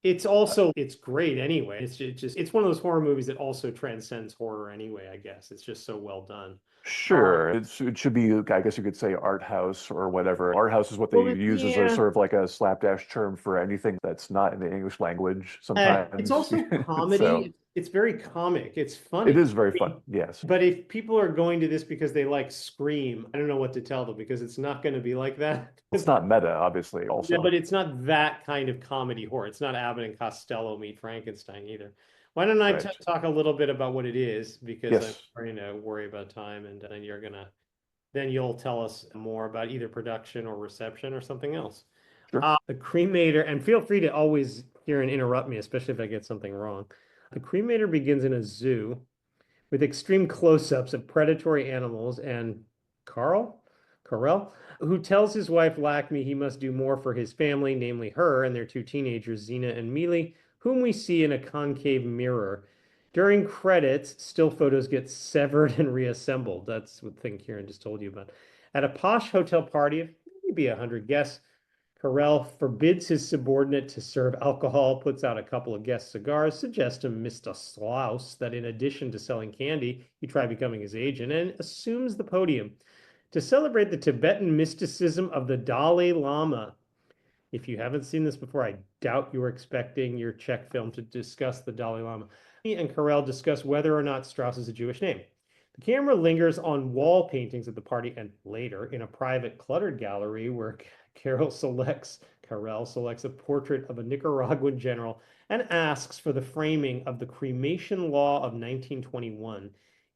It's also it's great anyway. It's one of those horror movies that also transcends horror anyway, I guess. It's just so well done. Um, Sure. It should be, I guess you could say art house or whatever. Art house is what they well, use as a yeah, sort of like a slapdash term for anything that's not in the English language it's sometimes. also So comedy. It's very comic. It's it funny. is very fun. Yes. But if people are going to this because they like Scream, I don't know what to tell them because it's not going to be like that. It's not meta, obviously, Yeah, but also. it's not that kind of comedy horror. It's not Abbott and Costello meet Frankenstein either. Why don't I Right. talk a little bit about what it is? Because I'm Yes. starting to worry about time, and then then you'll tell us more about either production or reception or something else. Sure. The Cremator, and feel free to always hear and interrupt me, especially if I get something wrong. The Cremator begins in a zoo with extreme close-ups of predatory animals and Carl, who tells his wife Lakme he must do more for his family, namely her and their two teenagers, Zena and Mealy, whom we see in a concave mirror. During credits, still photos get severed and reassembled. That's the thing Kieran just told you about. At a posh hotel party of maybe 100 guests, Carell forbids his subordinate to serve alcohol, puts out a couple of guest cigars, suggests to Mr. Slaus that in addition to selling candy, he try becoming his agent, and assumes the podium to celebrate the Tibetan mysticism of the Dalai Lama. If you haven't seen this before, I doubt you're expecting your Czech film to discuss the Dalai Lama. He and Carell discuss whether or not Strauss is a Jewish name. The camera lingers on wall paintings at the party and later in a private cluttered gallery where Carell selects a portrait of a Nicaraguan general and asks for the framing of the cremation law of 1921.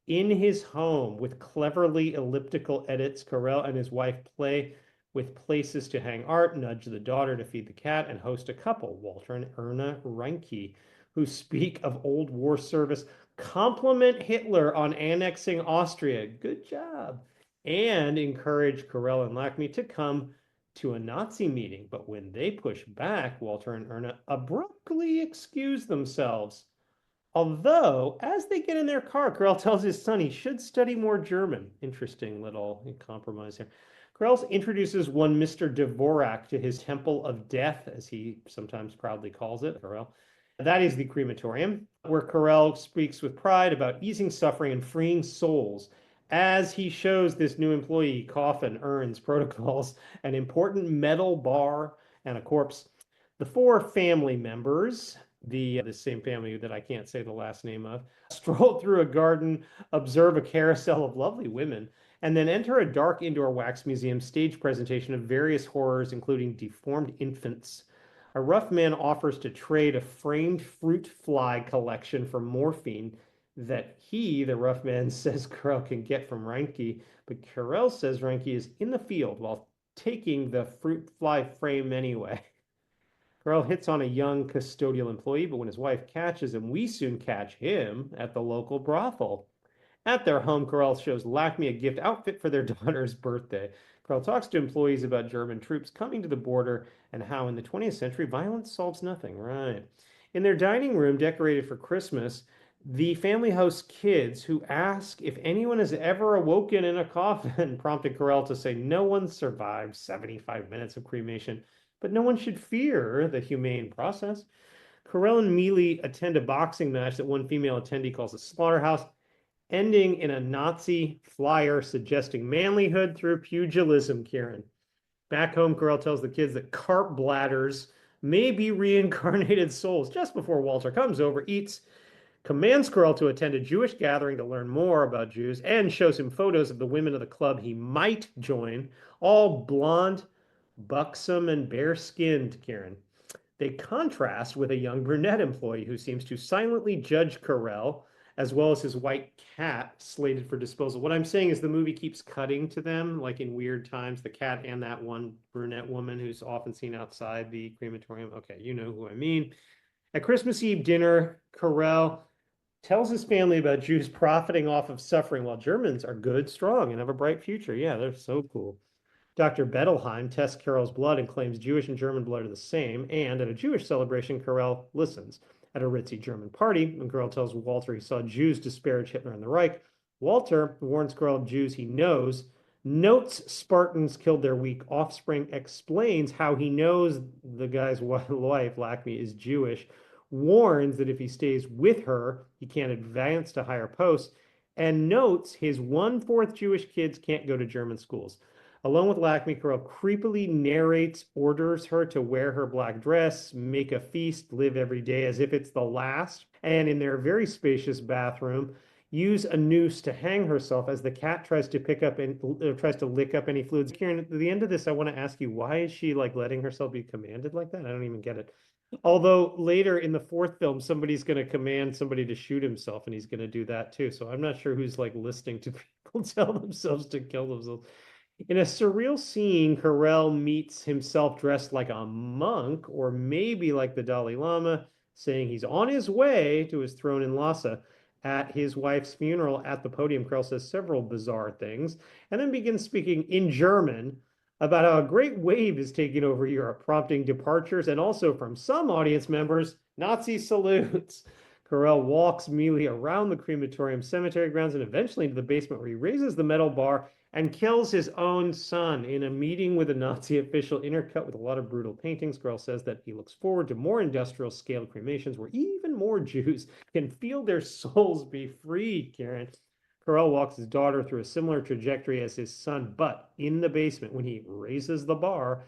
In his home, with cleverly elliptical edits, Carell and his wife play with places to hang art, nudge the daughter to feed the cat, and host a couple, Walter and Erna Reinke, who speak of old war service, compliment Hitler on annexing Austria, good job, and encourage Carell and Lackme to come to a Nazi meeting. But when they push back, Walter and Erna abruptly excuse themselves. Although, as they get in their car, Carell tells his son he should study more German. Interesting little compromise here. Carell introduces one Mr. Dvorak to his temple of death, as he sometimes proudly calls it, Carell. That is the crematorium, where Carell speaks with pride about easing suffering and freeing souls as he shows this new employee coffin, urns, protocols, an important metal bar, and a corpse. The four family members, the same family that I can't say the last name of, stroll through a garden, observe a carousel of lovely women, and then enter a dark indoor wax museum stage presentation of various horrors, including deformed infants. A rough man offers to trade a framed fruit fly collection for morphine that he, the rough man, says Carell can get from Reinke, but Carell says Reinke is in the field while taking the fruit fly frame anyway. Carell hits on a young custodial employee, but when his wife catches him, we soon catch him at the local brothel. At their home, Carell shows Lackme a gift outfit for their daughter's birthday. Carell talks to employees about German troops coming to the border and how in the 20th century violence solves nothing. Right. In their dining room, decorated for Christmas, the family hosts kids who ask if anyone has ever awoken in a coffin, prompting Carell to say no one survived 75 minutes of cremation, but no one should fear the humane process. Carell and Mealy attend a boxing match that one female attendee calls a slaughterhouse, ending in a Nazi flyer suggesting manlyhood through pugilism, Kieran. Back home, Carell tells the kids that carp bladders may be reincarnated souls just before Walter comes over, eats, commands Carell to attend a Jewish gathering to learn more about Jews, and shows him photos of the women of the club he might join, all blonde, buxom, and bare-skinned, Kieran. They contrast with a young brunette employee who seems to silently judge Carell, as well as his white cat slated for disposal. What I'm saying is the movie keeps cutting to them, like in weird times, the cat and that one brunette woman who's often seen outside the crematorium. Okay, you know who I mean. At Christmas Eve dinner, Carell tells his family about Jews profiting off of suffering while Germans are good, strong, and have a bright future. Yeah, they're so cool. Dr. Bettelheim tests Carell's blood and claims Jewish and German blood are the same, and at a Jewish celebration, Carell listens. At a ritzy German party, when Carell tells Walter he saw Jews disparage Hitler and the Reich, Walter warns Carell of Jews he knows, notes Spartans killed their weak offspring, explains how he knows the guy's wife, Lackme, is Jewish, warns that if he stays with her, he can't advance to higher posts, and notes his 1/4 Jewish kids can't go to German schools. Alone with Lackme, Carell creepily narrates, orders her to wear her black dress, make a feast, live every day as if it's the last, and in their very spacious bathroom, use a noose to hang herself as the cat tries to tries to lick up any fluids. Kieran, at the end of this, I want to ask you, why is she like letting herself be commanded like that? I don't even get it. Although later in the fourth film, somebody's going to command somebody to shoot himself, and he's going to do that too. So I'm not sure who's like listening to people tell themselves to kill themselves. In a surreal scene, Carell meets himself dressed like a monk, or maybe like the Dalai Lama, saying he's on his way to his throne in Lhasa. At his wife's funeral at the podium, Carell says several bizarre things, and then begins speaking in German about how a great wave is taking over Europe, prompting departures and also from some audience members, Nazi salutes. Carell walks Mealy around the crematorium cemetery grounds and eventually into the basement where he raises the metal bar and kills his own son in a meeting with a Nazi official, intercut with a lot of brutal paintings. Carell says that he looks forward to more industrial scale cremations where even more Jews can feel their souls be freed, Karen. Carell walks his daughter through a similar trajectory as his son, but in the basement, when he raises the bar,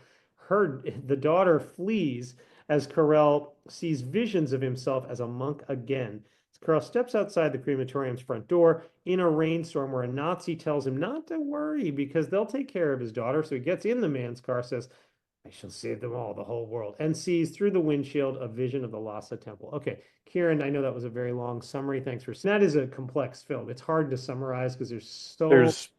the daughter flees as Carell sees visions of himself as a monk again. Carell steps outside the crematorium's front door in a rainstorm where a Nazi tells him not to worry because they'll take care of his daughter. So he gets in the man's car, says, I shall save them all, the whole world, and sees through the windshield a vision of the Lhasa temple. Okay, Kieran, I know that was a very long summary. Thanks for that. Is a complex film. It's hard to summarize because there's so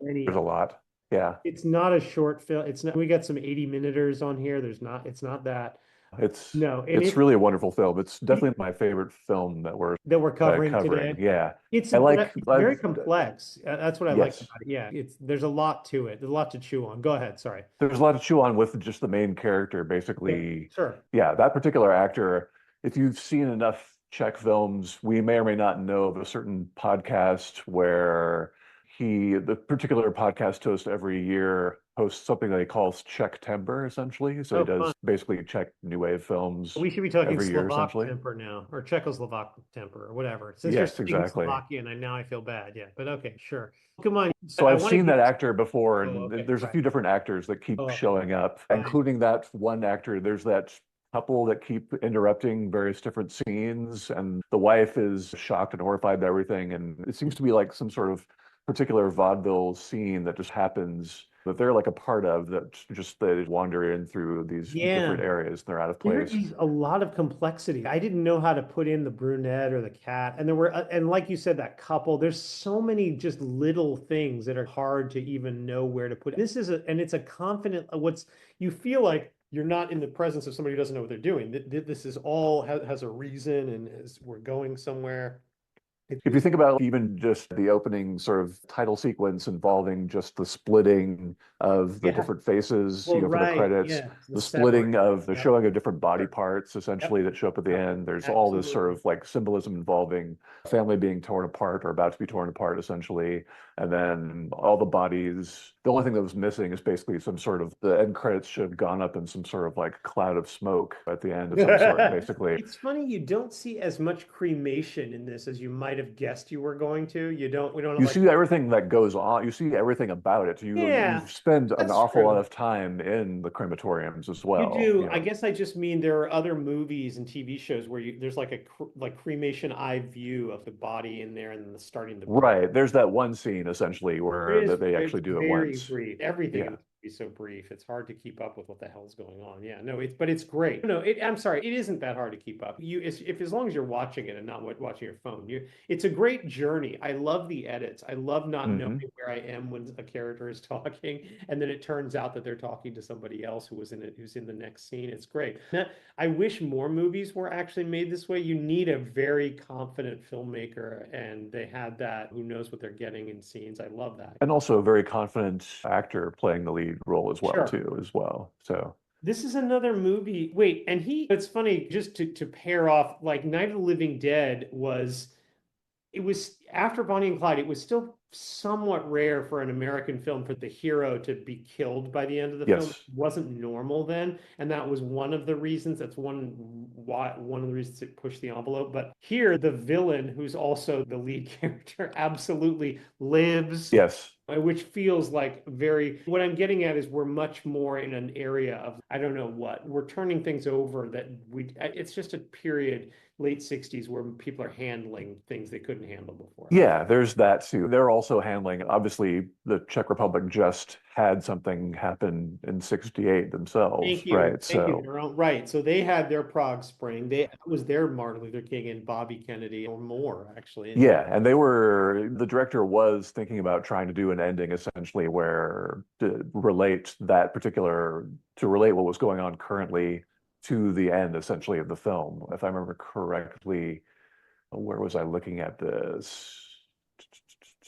many. There's a lot. Yeah. It's not a short film. It's not, we got some 80-minuters on here. It's not that. It's No, and it's really a wonderful film. It's definitely my favorite film that we're covering covering. today. Yeah. It's I like very complex. That's what I like yes. about it. Yeah, there's a lot to it. There's a lot to chew on. Go ahead. Sorry. There's a lot to chew on with just the main character, Yeah, basically. sure. Yeah, that particular actor, if you've seen enough Czech films, we may or may not know of a certain podcast where the particular podcast host every year hosts something that he calls Czech Temper, essentially. So he Oh, does fun. basically Czech New Wave films We should be talking every year, Slovak essentially. temper now, or Czechoslovak temper, or whatever. Since you're Yes, speaking exactly. Slovakian, and now I feel bad. Yeah, but okay, sure. Come on. So I I've want to seen hear. that actor before, Oh, and okay, there's a right. few different actors that keep Oh, showing up, fine. including that one actor. There's that couple that keep interrupting various different scenes, and the wife is shocked and horrified by everything. And it seems to be like some sort of particular vaudeville scene that just happens that they're like a part of, that just they wander in through these Yeah. different areas and they're out of There place. is a lot of complexity. I didn't know how to put in the brunette or the cat. And there were, and like you said, that couple, there's so many just little things that are hard to even know where to put. This is and it's a confident, you feel like you're not in the presence of somebody who doesn't know what they're doing. This is all has a reason and we're going somewhere. If you think about even just the opening sort of title sequence involving just the splitting of the Yeah. different faces, Well, for the right. credits, Yeah. the splitting of the Yep. showing of different body Sure. parts essentially that show up at the Yep. end. There's all this sort Absolutely. of like symbolism involving family being torn apart or about to be torn apart, essentially. And then all the bodies, the only thing that was missing is basically some sort of the end credits should have gone up in some sort of like cloud of smoke at the end of some sort, basically. It's funny you don't see as much cremation in this as you might have guessed you were going to. We don't have You like, see everything that goes on. You see everything about it. You yeah, spend an that's awful lot true. of time in the crematoriums as You well. do. I guess I just mean there are other movies and TV shows where there's like like cremation eye view of the body in there and then starting the breath. Right. There's that one scene essentially It where is, that they it's actually do it very once. brief. Everything in Yeah. the movie is so brief. It's hard to keep up with what the hell's going on. Yeah, no, but it's great. No, I'm sorry, it isn't that hard to keep up. If as long as you're watching it and not watching your phone, it's a great journey. I love the edits. I love not knowing Hmm. where I am when a character is talking, and then it turns out that they're talking to somebody else who's in the next scene. It's great. I wish more movies were actually made this way. You need a very confident filmmaker, and they had that. Who knows what they're getting in scenes? I love that. And also a very confident actor playing the lead role as well, Sure. too, as well. So This is another movie. Wait, and it's funny, just to pair off, like Night of the Living Dead it was after Bonnie and Clyde, it was still somewhat rare for an American film for the hero to be killed by the end of the film. It yes. wasn't normal then, and that was one of the reasons. That's one of the reasons it pushed the envelope. But here, the villain, who's also the lead character, absolutely lives, Yes. which feels like what I'm getting at is we're much more in an area of, I don't know what, we're turning things over that it's just a period, late 60s, where people are handling things they couldn't handle before. Yeah, there's that too. They're also handling, obviously, the Czech Republic just had something happen in '68 themselves, Thank you. right? Thank you. So Right. So they had their Prague Spring. That was their Martin Luther King and Bobby Kennedy, or more, actually. yeah, and the director was thinking about trying to do an ending essentially where to relate what was going on currently to the end essentially of the film. If I remember correctly, where was I looking at this?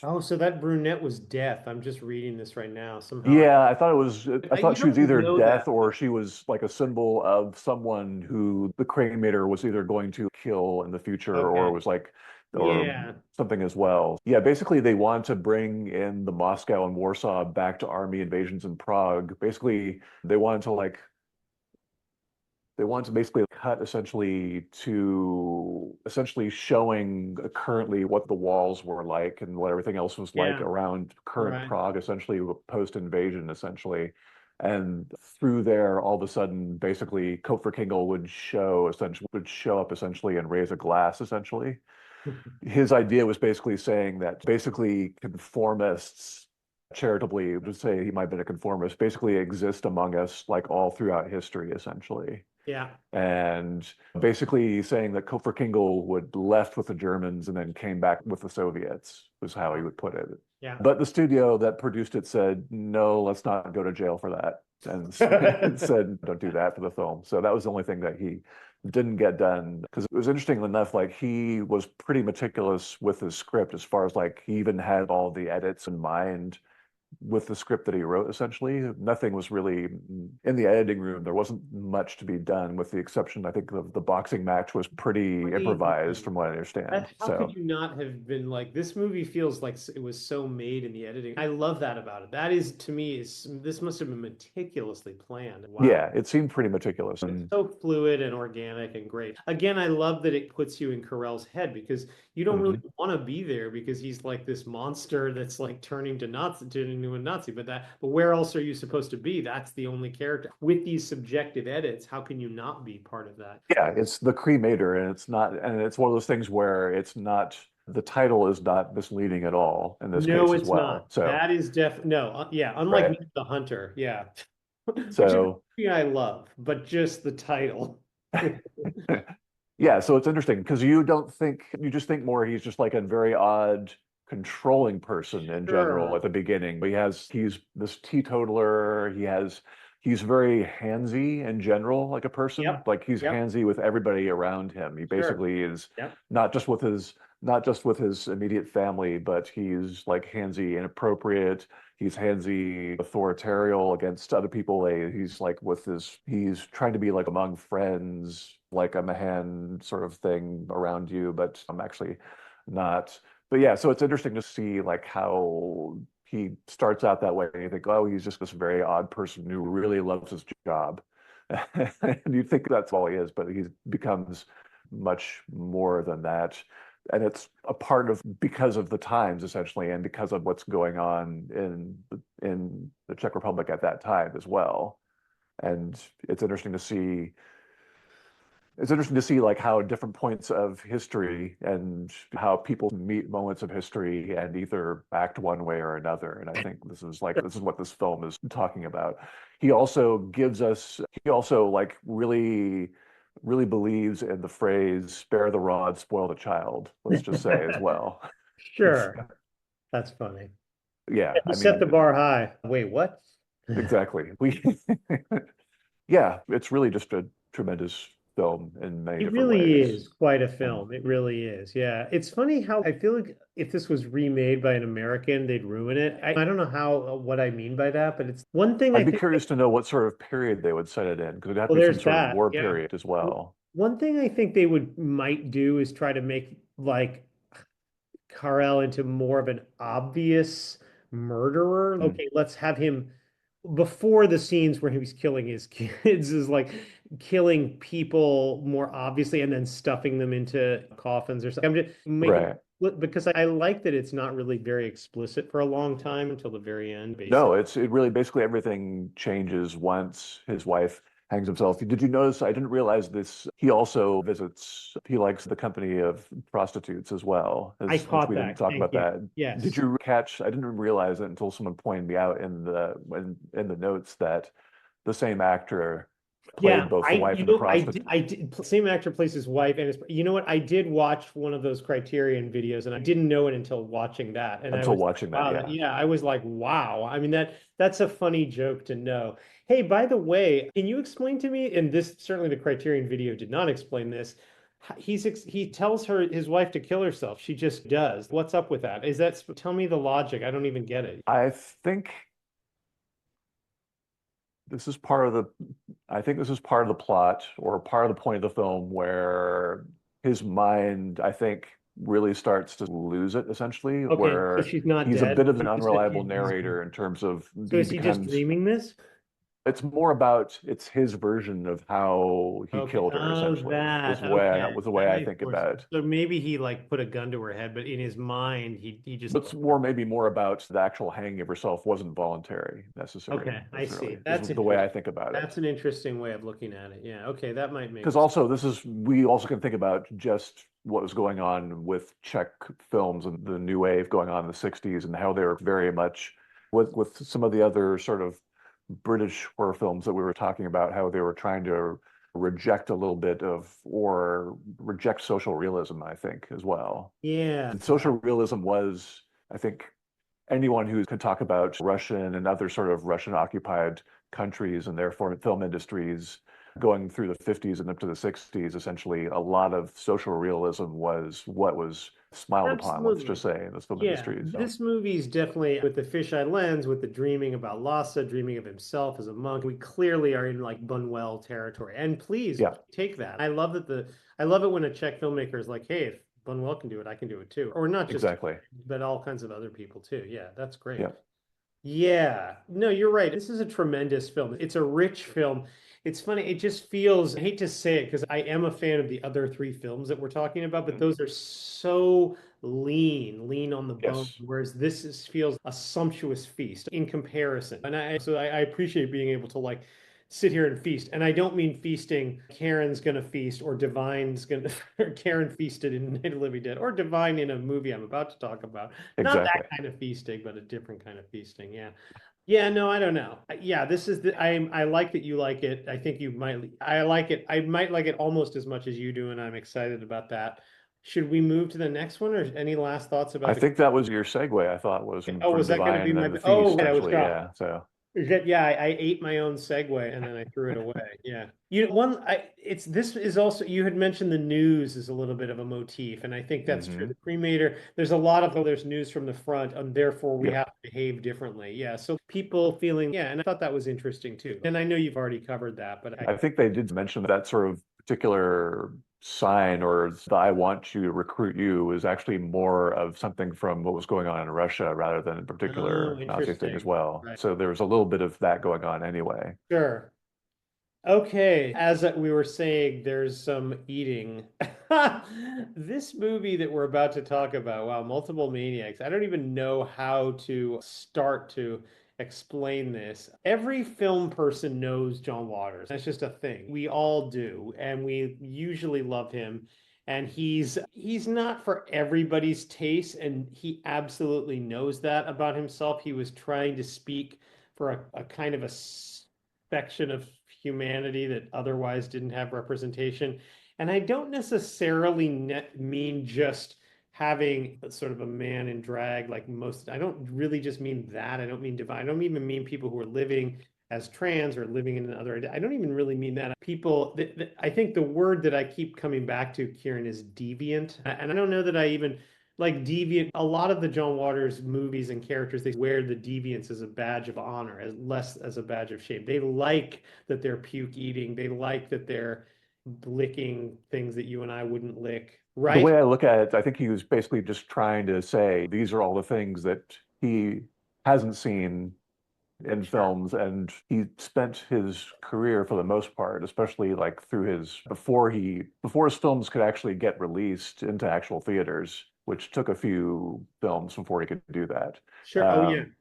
Oh, so that brunette was death. I'm just reading this right now. Somehow Yeah, I thought it was, I you thought she was don't either know death that. or she was like a symbol of someone who the cremator was either going to kill in the future or Okay. was like, or Yeah. something as well. Yeah, basically they want to bring in the Moscow and Warsaw back to army invasions in Prague. Basically, they wanted to like they want to basically cut essentially to essentially showing currently what the walls were like and what everything else was like Yeah. around current Right. Prague, essentially post-invasion, essentially. And through there, all of a sudden, basically, Kopfer Kingle would show up essentially and raise a glass, essentially. His idea was basically saying that basically conformists charitably, to say he might have been a conformist, basically exist among us like all throughout history, essentially. Yeah. And basically saying that Kopfer Kingle would left with the Germans and then came back with the Soviets, was how he would put it. Yeah. But the studio that produced it said, no, let's not go to jail for that. And said, don't do that for the film. So that was the only thing that he didn't get done. Because it was interesting enough, like he was pretty meticulous with his script as far as like he even had all the edits in mind with the script that he wrote, essentially. Nothing was really in the editing room. There wasn't much to be done, with the exception, I think, of the boxing match was pretty improvised, Crazy. from what I understand. How could So, you not have been like, this movie feels like it was so made in the editing. I love that about it. That is, to me, is this must have been meticulously planned. Wow. yeah, it seemed pretty meticulous. It's And so fluid and organic and great. Again, I love that it puts you in Carell's head because you don't really mhm. want to be there because he's like this monster that's like turning into a Nazi. But where else are you supposed to be? That's the only character. With these subjective edits, how can you not be part of that? Yeah, it's the cremator, and it's one of those things where the title is not misleading at all in this No, case as it's not. well. So, That is no, yeah, unlike right. Meet the Hunter, yeah. Which is a So, movie I love, but just the title. yeah, so it's interesting because you just think more he's just like a very odd controlling person in general Sure. at the beginning. But he's this teetotaler. He's very handsy in general, like a person. Yep. Like he's Yep. handsy with everybody around him. He Sure. basically is Yep. not just with his immediate family, but he's like handsy inappropriate. He's handsy authoritarian against other people. He's like he's trying to be like among friends, like I'm a hand sort of thing around you, but I'm actually not. But yeah, so it's interesting to see like how he starts out that way and you think, oh, he's just this very odd person who really loves his job. And you think that's all he is, but he becomes much more than that. And it's a part of because of the times essentially, and because of what's going on in the Czech Republic at that time as well. And it's interesting to see like how different points of history and how people meet moments of history and either act one way or another. And I think this is what this film is talking about. He also like really believes in the phrase spare the rod, spoil the child, let's just say as well. Sure. That's funny. Yeah, You I set the mean, bar high. Wait, what? exactly. Yeah, it's really just a tremendous film in many It different really ways. is quite a And film. It really is. Yeah. It's funny how I feel like if this was remade by an American, they'd ruin it. I don't know how what I mean by that, but it's one thing I I'd be think curious to know what sort of period they would set it in, because it'd have to well, be some there's sort of that. war Yeah. period as well. One thing I think they would might do is try to make like Carell into more of an obvious murderer. Mm, Okay, let's have him before the scenes where he was killing his kids is like killing people more obviously and then stuffing them into coffins or something. I'm just making right. because I like that it's not really very explicit for a long time until the very end, No, basically. it really basically everything changes once his wife hangs himself. Did you notice? I didn't realize this. He likes the company of prostitutes as well, I as which caught we didn't that. talk Thank about you. that. Did Yes. you catch? I didn't realize it until someone pointed me out in the notes that the same actor Yeah, played both the wife and the prostitute I did, same actor plays his wife, and his, you know what? I did watch one of those Criterion videos, and I didn't know it until watching that, and I until was like, watching that. wow, Yeah. yeah, I was like, wow. I mean that's a funny joke to know. Hey, by the way, can you explain to me? And this certainly the Criterion video did not explain this. he tells his wife to kill herself. She just does. What's up with that? Is that tell me the logic? I don't even get it. I think this is part of the I think this is part of the plot or part of the point of the film where his mind, I think, really starts to lose it essentially, Okay, so where she's not he's a dead. bit of an unreliable He's narrator in terms of so he is he just becomes dreaming this? it's more about it's his version of how he Okay. killed her Oh, essentially that. was Okay. the way That I makes think more about sense. it. So maybe he like put a gun to her head, but in his mind, he just. It's more maybe more about the actual hanging of herself wasn't voluntary Okay, I necessarily see. is That's the way I interesting. think about it. That's an interesting way of looking at it. Yeah. Okay, that might make Because sense. also this is we also can think about just what was going on with Czech films and the new wave going on in the 60s and how they were very much with some of the other sort of British horror films that we were talking about, how they were trying to reject a little bit of or reject social realism, I think, as well. Yeah. And social realism was, I think, anyone who could talk about Russian and other sort of Russian occupied countries and their film industries going through the 50s and up to the 60s, essentially, a lot of social realism was what was smiled upon, let's just Absolutely. say, in this film Yeah, industry. So, this movie's definitely with the fisheye lens, with the dreaming about Lhasa, dreaming of himself as a monk. We clearly are in like Buñuel territory. And please yeah, take that. I love it when a Czech filmmaker is like, hey, if Buñuel can do it, I can do it too. Or not just, exactly. but all kinds of other people too. Yeah, that's great. Yeah. Yeah, no, you're right. This is a tremendous film. It's a rich film. It's funny. It just feels, I hate to say it because I am a fan of the other three films that we're talking about, but Mhm. those are so lean on the bone, Yes, whereas feels a sumptuous feast in comparison. And I appreciate being able to like sit here and feast. And I don't mean feasting, Karen's gonna feast or Divine's gonna, or Karen feasted in Night of the Living Dead or Divine in a movie I'm about to talk about. Not that exactly. kind of feasting, but a different kind of feasting. Yeah. Yeah, no, I don't know. Yeah, this is I like that you like it. I think you might I like it. I might like it almost as much as you do, and I'm excited about that. Should we move to the next one or any last thoughts about I the think that was your segue, I thought, was Oh, from was that going to Divine be and my then the Oh, Feast, right, I was essentially. wrong. Yeah. So, Yeah, I ate my own segue and then I threw it away. Yeah. It's this is also you had mentioned the news is a little bit of a motif, and I think that's true. hmm The cremator, there's a lot of there's news from the front, and therefore we yep. have to behave differently. Yeah. So people feeling, yeah, and I thought that was interesting too. And I know you've already covered that, but I think they did mention that sort of particular sign or the I want to recruit you is actually more of something from what was going on in Russia rather than a oh, particular Nazi thing as interesting. well. Right. So there was a little bit of that going on anyway. Sure. Okay, as we were saying, there's some eating. This movie that we're about to talk about, wow, multiple maniacs. I don't even know how to start to explain this. Every film person knows John Waters. That's just a thing. We all do, and we usually love him. And he's not for everybody's taste, and he absolutely knows that about himself. He was trying to speak for a kind of a section of humanity that otherwise didn't have representation. And I don't necessarily mean just having sort of a man in drag like most. I don't really just mean that. I don't mean divine. I don't even mean people who are living as trans or living in another. I don't even really mean that. People, I think the word that I keep coming back to, Kieran, is deviant. And I don't know that I even like deviant. A lot of the John Waters movies and characters, they wear the deviance as a badge of honor, as less as a badge of shame. They like that they're puke eating. They like that they're licking things that you and I wouldn't lick, The right? way I look at it, I think he was basically just trying to say these are all the things that he hasn't seen in Sure. films, and he spent his career for the most part, especially like through his before his films could actually get released into actual theaters, which took a few films before he could do that. Sure. Oh yeah. Um,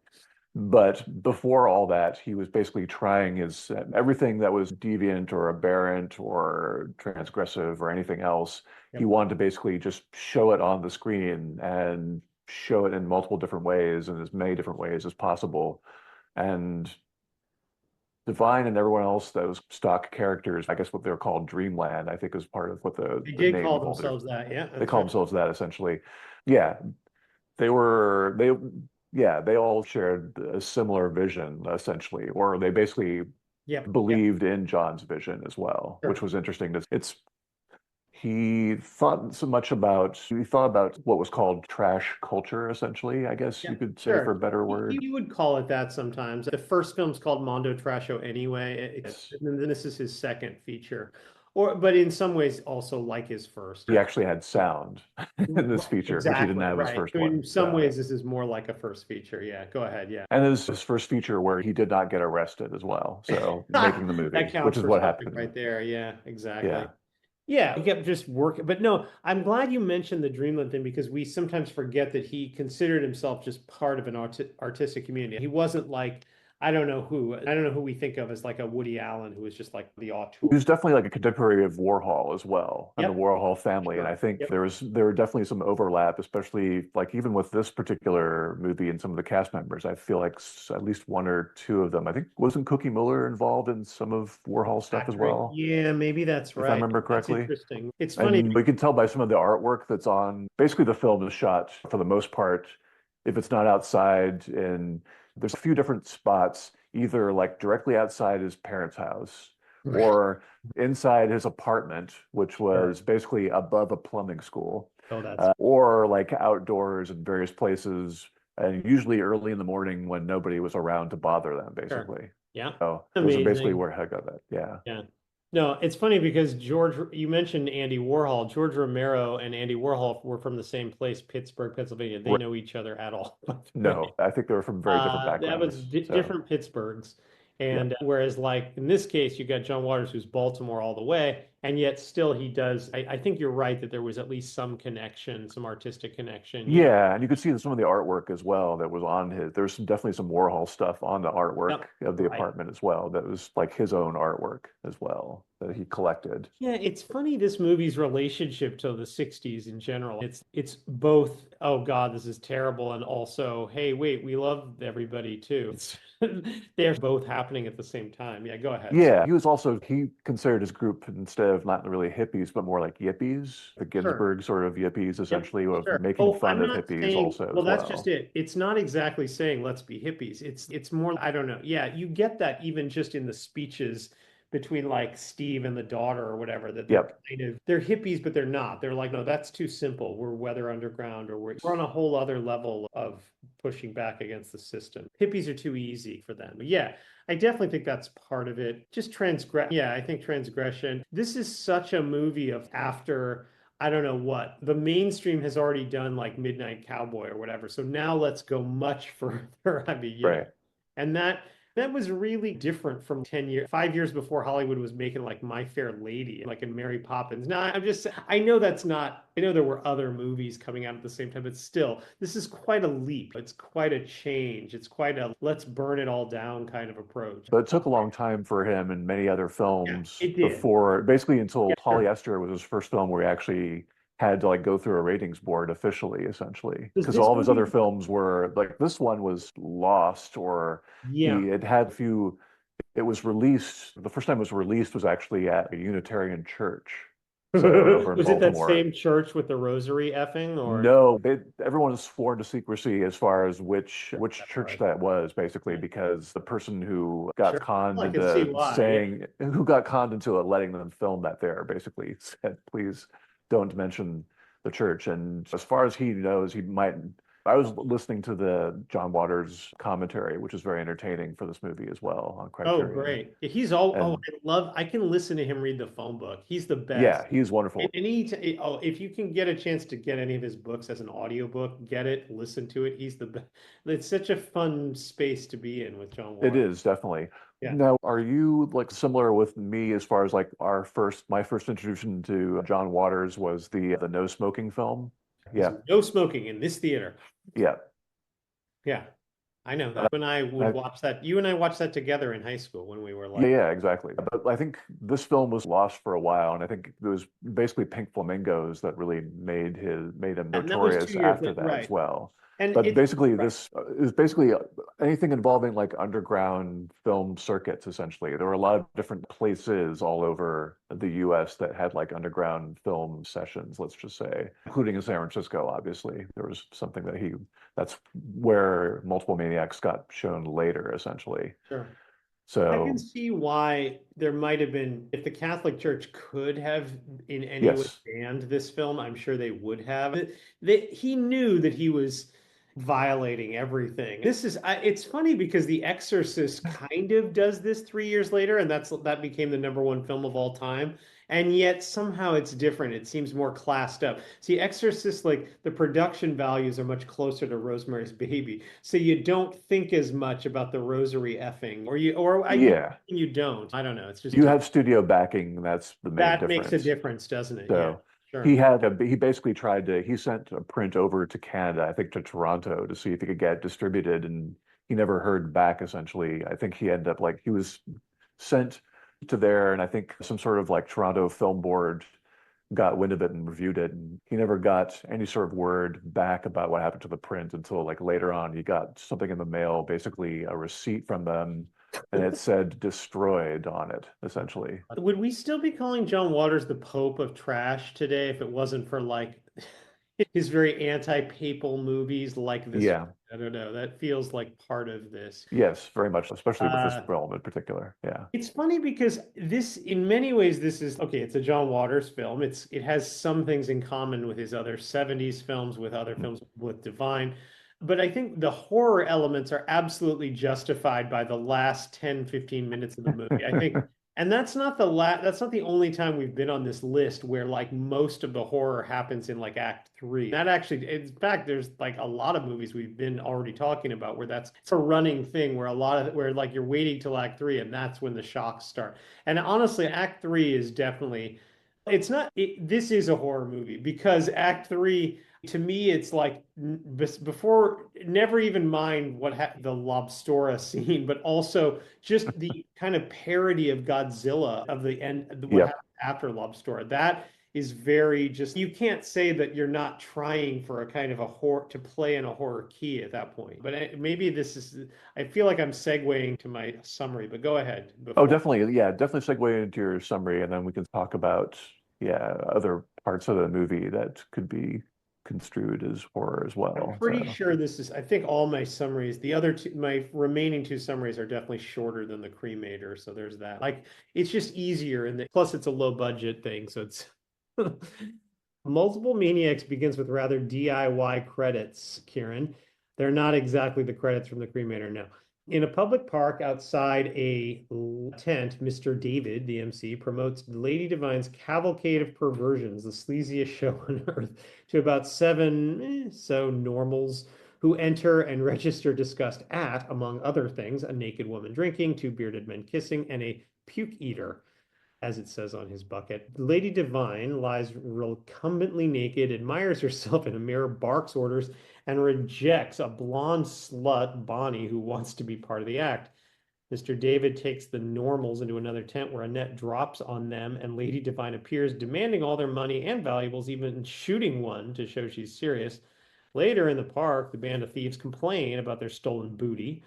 but before all that, he was basically trying his everything that was deviant or aberrant or transgressive or anything else. He Yep. wanted to basically just show it on the screen and show it in multiple different ways and as many different ways as possible. And Divine and everyone else, those stock characters, I guess what they're called Dreamland, I think is part of what They the did name call of all the themselves that. Yeah, they that's call right. themselves that essentially. Yeah, they were they yeah, they all shared a similar vision essentially, or they basically Yep. Yep. believed in John's vision as well, which Sure. was interesting. It's He thought about what was called trash culture, essentially, I guess Yeah, you could say for sure. a better word. You would call it that sometimes. The first film's called Mondo Trasho anyway. Yes. And then this is his second feature. But in some ways also like his first. He actually had sound in this Right, feature, which he didn't exactly, have his right. first So in one. some So, ways, this is more like a first feature. Yeah, go ahead. Yeah. and it was his first feature where he did not get arrested as well. So making the That movie, which counts is for what something happened. right there. Yeah, exactly. Yeah. Yeah, he kept just working. But no, I'm glad you mentioned the Dreamland thing because we sometimes forget that he considered himself just part of an artistic community. He wasn't like, I don't know who we think of as like a Woody Allen who was just like the He auteur. was definitely like a contemporary of Warhol as well, and the Yep, Warhol family. And I sure. think Yep. there were definitely some overlap, especially like even with this particular movie and some of the cast members. I feel like at least one or two of them. I think wasn't Cookie Muller involved in some of Warhol stuff as Factory. well, Yeah, maybe that's if I right. remember That's correctly. interesting. It's funny. And we can tell by some of the artwork that's on. Basically, the film is shot for the most part, if it's not outside, and there's a few different spots, either like directly outside his parents' house Right. or inside his apartment, which Sure. was basically above a plumbing school, Oh, that's or like outdoors in various places, and usually early in the morning when nobody was around to bother them, sure. basically. Yeah. So those are basically Amazing. where I got that. Yeah. Yeah. No, it's funny because you mentioned Andy Warhol. George Romero and Andy Warhol were from the same place, Pittsburgh, Pennsylvania. They know each other at all, by the way. No, I think they were from very different That was backgrounds. So, different Pittsburghs. yep. And whereas, like in this case, you got John Waters, who's Baltimore all the way, and yet still he does. I think you're right that there was at least some connection, some artistic connection. Yeah. Yeah, and you could see some of the artwork as well that was on his. There's definitely some Warhol stuff on the artwork Yep. of the Right. apartment as well. That was like his own artwork as well that he collected. Yeah, it's funny this movie's relationship to the 60s in general. It's both, oh God, this is terrible, and also, hey, wait, we love everybody too. It's they're both happening at the same time. Yeah, go ahead. Yeah, he considered his group instead of not really hippies, but more like yippies, the Sure. Ginsberg sort of yippies, Yep, essentially, of sure. making Oh, fun I'm of not hippies saying, also well, as that's just well. it. It's not exactly saying let's be hippies. It's more, I don't know. Yeah, you get that even just in the speeches between like Steve and the daughter or whatever, that Yep. they're hippies, but they're not. They're like, no, that's too simple. We're Weather Underground, or we're on a whole other level of pushing back against the system. Hippies are too easy for them. But yeah, I definitely think that's part of it. Just transgress. Yeah, I think transgression. This is such a movie of after. I don't know what the mainstream has already done, like Midnight Cowboy or whatever. So now let's go much further. I mean, Right. and that was really different from 10 years, 5 years before Hollywood was making like My Fair Lady, like in Mary Poppins. Now I know that's not, I know there were other movies coming out at the same time, but still, this is quite a leap. It's quite a change. It's quite a let's burn it all down kind of approach. But it took a long time for him and many other Yeah, films it did. before, basically Yeah, until sure. Polyester was his first film where he actually had to like go through a ratings board officially, essentially. Does Because this all of his movie? other films were like this one was lost or Yeah. it had few, it was released, the first time it was released was actually at a Unitarian church. So over in Was it that Baltimore. same church with the rosary effing or? No, everyone is sworn to secrecy as far as which That's church right. that was, basically, Yeah. because the person who got Sure. conned Well, I can see into why. Yeah. saying who got conned into letting them film that there, basically said, please don't mention the church. And as far as he knows, he might. I was listening to the John Waters commentary, which is very entertaining for this movie as well on Oh, Criterion. great. He's all, oh, And I can listen to him read the phone book. He's the yeah, best. he's wonderful. Oh, if you can get a chance to get any of his books as an audiobook, get it, listen to it. He's the best. It's such a fun space to be in with John It Ward. is definitely. Yeah. Now, are you like similar with me as far as like my first introduction to John Waters was the no smoking film? There's Yeah, no smoking in this theater. yeah. Yeah. I know Uh, that. When I would I, watch that, you and I watched that together in high school when we were yeah, like, yeah, exactly. But I think this film was lost for a while, and I think it was basically Pink Flamingos that really made him and that was notorious 2 years, after that as right. well. And But it's basically, right. this is basically anything involving like underground film circuits, essentially. There were a lot of different places all over the US that had like underground film sessions, let's just say, including in San Francisco, obviously. There was something that's where Multiple Maniacs got shown later, essentially. Sure. I can So see why there might have been, if the Catholic Church could have in any way yes, banned this film, I'm sure they would have. He knew that he was violating everything. It's funny because The Exorcist kind of does this 3 years later, and that became the number one film of all time. And yet somehow it's different. It seems more classed up. See, Exorcist, like the production values are much closer to Rosemary's Baby, so you don't think as much about the rosary effing, yeah, you don't. I don't know. It's just you different. have studio backing. That's the main That makes a difference. difference, doesn't it? Yeah, So sure. he basically he sent a print over to Canada, I think to Toronto, to see if he could get it distributed, and he never heard back. Essentially, I think he ended up like he was sent to there, and I think some sort of like Toronto Film Board got wind of it and reviewed it, and he never got any sort of word back about what happened to the print until like later on. He got something in the mail, basically a receipt from them, and it said destroyed on it, essentially. Would we still be calling John Waters the Pope of trash today if it wasn't for like his very anti-papal movies like this? Yeah. I don't know. That feels like part of this. Yes, very much, especially with this Uh, film in particular. Yeah. It's funny because in many ways, this is okay. It's a John Waters film. It has some things in common with his other 70s films, with other films with Divine. But I think the horror elements are absolutely justified by the last 10, 15 minutes of the movie. I think, and that's not the only time we've been on this list where like most of the horror happens in like Act 3. That actually, in fact, there's like a lot of movies we've been already talking about where it's a running thing where where like you're waiting till Act 3 and that's when the shocks start. And honestly, Act 3 is definitely it's not this is a horror movie because Act 3 to me it's like before, never even mind the lobstora scene, but also just the kind of parody of Godzilla of the end, what Yep. happens after lobstora. That is very just, you can't say that you're not trying for a kind of a horror to play in a horror key at that point. But maybe I feel like I'm segueing to my summary, but go ahead Oh, before. definitely. Yeah, definitely segue into your summary, and then we can talk about, yeah, other parts of the movie that could be construed as horror as I'm well. pretty So, sure I think all my summaries, the other two, my remaining two summaries are definitely shorter than the Cremator. So there's that. Like, it's just easier. And plus, it's a low budget thing. So it's Multiple Maniacs begins with rather DIY credits, Kieran. They're not exactly the credits from the Cremator, no. In a public park outside a tent, Mr. David, the MC, promotes Lady Divine's Cavalcade of Perversions, the sleaziest show on earth, to about seven so normals who enter and register disgust at, among other things, a naked woman drinking, two bearded men kissing, and a puke eater, as it says on his bucket. Lady Divine lies recumbently naked, admires herself in a mirror, barks orders, and rejects a blonde slut, Bonnie, who wants to be part of the act. Mr. David takes the normals into another tent where a net drops on them, and Lady Divine appears, demanding all their money and valuables, even shooting one to show she's serious. Later in the park, the band of thieves complain about their stolen booty.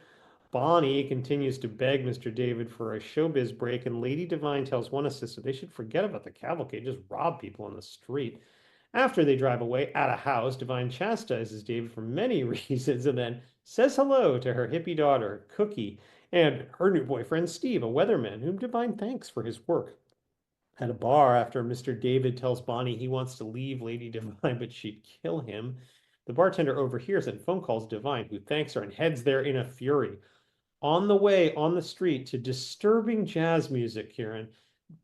Bonnie continues to beg Mr. David for a showbiz break, and Lady Divine tells one assistant they should forget about the cavalcade, just rob people on the street. After they drive away at a house, Divine chastises David for many reasons and then says hello to her hippie daughter, Cookie, and her new boyfriend, Steve, a weatherman, whom Divine thanks for his work. At a bar, after Mr. David tells Bonnie he wants to leave Lady Divine, but she'd kill him, the bartender overhears and phone calls Divine, who thanks her and heads there in a fury. On the way on the street to disturbing jazz music, Kieran,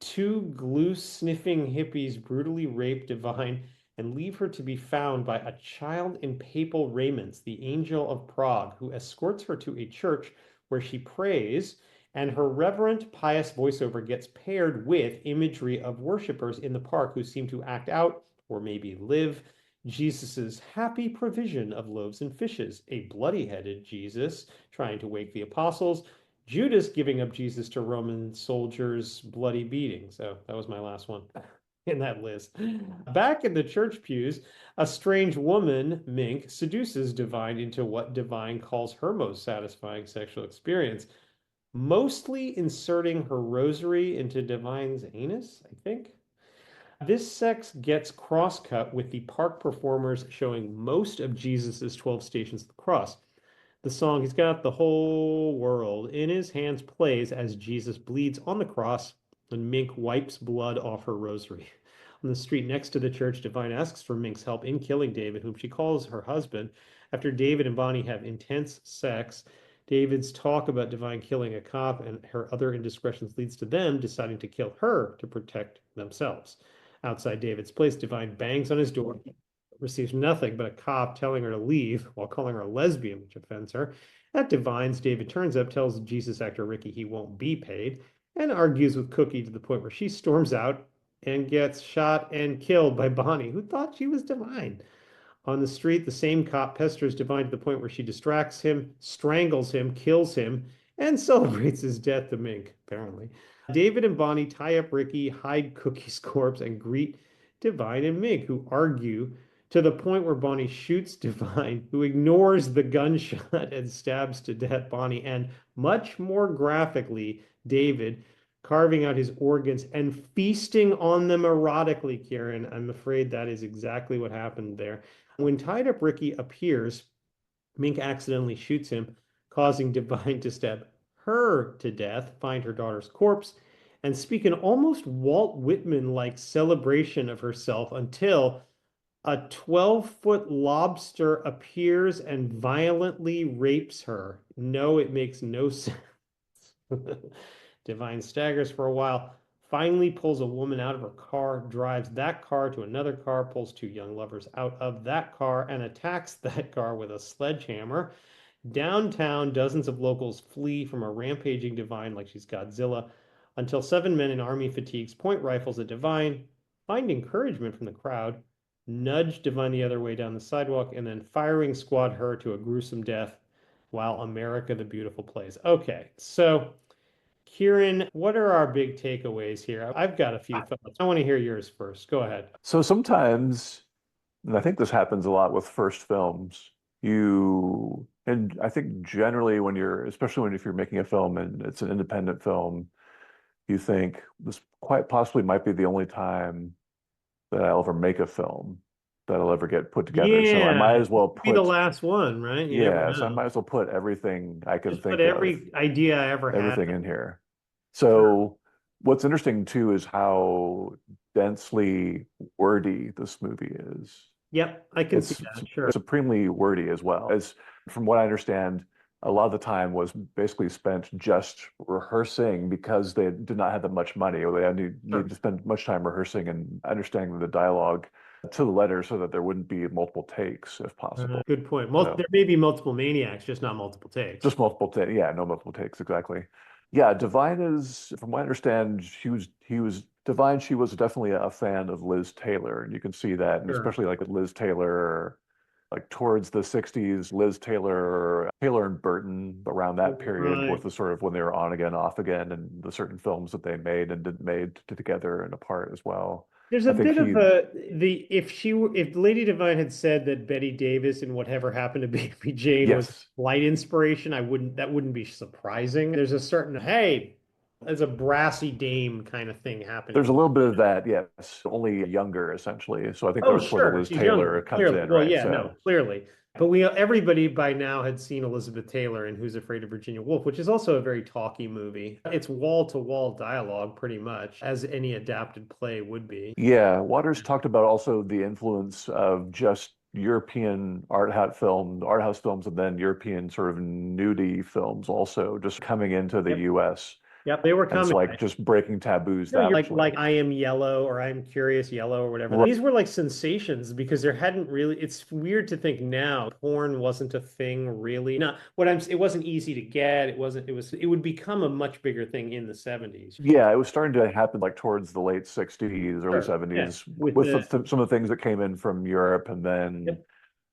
two glue sniffing hippies brutally rape Divine and leave her to be found by a child in papal raiments, the Angel of Prague, who escorts her to a church where she prays, and her reverent, pious voiceover gets paired with imagery of worshippers in the park who seem to act out, or maybe live, Jesus's happy provision of loaves and fishes, a bloody-headed Jesus trying to wake the apostles, Judas giving up Jesus to Roman soldiers' bloody beating. So that was my last one in that list. Back in the church pews, a strange woman, Mink, seduces Divine into what Divine calls her most satisfying sexual experience, mostly inserting her rosary into Divine's anus, I think. This sex gets cross-cut with the park performers showing most of Jesus's 12 stations of the cross. The song, he's got the whole world in his hands, plays as Jesus bleeds on the cross and Mink wipes blood off her rosary. On the street next to the church, Divine asks for Mink's help in killing David, whom she calls her husband. After David and Bonnie have intense sex, David's talk about Divine killing a cop and her other indiscretions leads to them deciding to kill her to protect themselves. Outside David's place, Divine bangs on his door, receives nothing but a cop telling her to leave while calling her a lesbian, which offends her. At Divine's, David turns up, tells Jesus actor Ricky he won't be paid, and argues with Cookie to the point where she storms out and gets shot and killed by Bonnie, who thought she was Divine. On the street, the same cop pesters Divine to the point where she distracts him, strangles him, kills him, and celebrates his death to Mink, apparently. David and Bonnie tie up Ricky, hide Cookie's corpse, and greet Divine and Mink, who argue to the point where Bonnie shoots Divine, who ignores the gunshot and stabs to death Bonnie, and much more graphically, David, carving out his organs and feasting on them erotically, Kieran. I'm afraid that is exactly what happened there. When tied up Ricky appears, Mink accidentally shoots him, causing Divine to stab her to death, find her daughter's corpse, and speak an almost Walt Whitman-like celebration of herself until a 12-foot lobster appears and violently rapes her. No, it makes no sense. Divine staggers for a while, finally pulls a woman out of her car, drives that car to another car, pulls two young lovers out of that car, and attacks that car with a sledgehammer. Downtown, dozens of locals flee from a rampaging Divine like she's Godzilla until 7 men in army fatigues point rifles at Divine, find encouragement from the crowd, nudge Divine the other way down the sidewalk, and then firing squad her to a gruesome death while America the Beautiful plays. Okay, so Kieran, what are our big takeaways here? I've got a few thoughts. I want to hear yours first. Go ahead. So sometimes, and I think this happens a lot with first films, and I think generally when especially if you're making a film and it's an independent film, you think this quite possibly might be the only time that I'll ever make a film that I'll ever get put together. So I might Yeah, as well be the last one, right? You never so I know. might as well put everything I can Just put think of, every idea I ever had. everything in here. Sure. So what's interesting too is how densely wordy this movie is. Yep, I can see It's that. Sure. supremely wordy as well. As from what I understand, a lot of the time was basically spent just rehearsing because they did not have that much money, or they Sure. needed to spend much time rehearsing and understanding the dialogue to the letter so that there wouldn't be multiple takes if possible. Good point. So There may be multiple maniacs, just not multiple takes. just multiple takes. Yeah, no multiple takes, exactly. Yeah, Divine is, from what I understand, he was Divine. She was definitely a fan of Liz Taylor, and you can see that, and Sure. especially like with Liz Taylor, like towards the 60s, Liz Taylor, Taylor and Burton around that period Right. with the sort of when they were on again, off again, and the certain films that they made and did made together and apart as well. There's a I think bit of he, a the if Lady Divine had said that Betty Davis and Whatever Happened to Baby Jane was yes, light inspiration, that wouldn't be surprising. There's a certain hey, there's a brassy dame kind of thing there's happening. a little bit of that, yes, only younger essentially. So I think Oh, that's where the sure, Liz she's Taylor younger, comes clearly. in, Well, right? yeah, no, So clearly. But everybody by now had seen Elizabeth Taylor in Who's Afraid of Virginia Woolf, which is also a very talky movie. It's wall-to-wall dialogue, pretty much, as any adapted play would be. yeah, Waters talked about also the influence of just European art house films, and then European sort of nudie films also just coming into the Yep. US. Yep, they were And it's coming. like just breaking taboos No, you're that way. like I Am Yellow or I'm Curious Yellow or whatever. Right. These were like sensations because there hadn't really, it's weird to think now porn wasn't a thing really. Not what I'm, it wasn't easy to get. It would become a much bigger thing in the 70s. Yeah, it was starting to happen like towards the late 60s, early Sure. Yeah. 70s With with the, some of the things that came in from Europe. And then yep,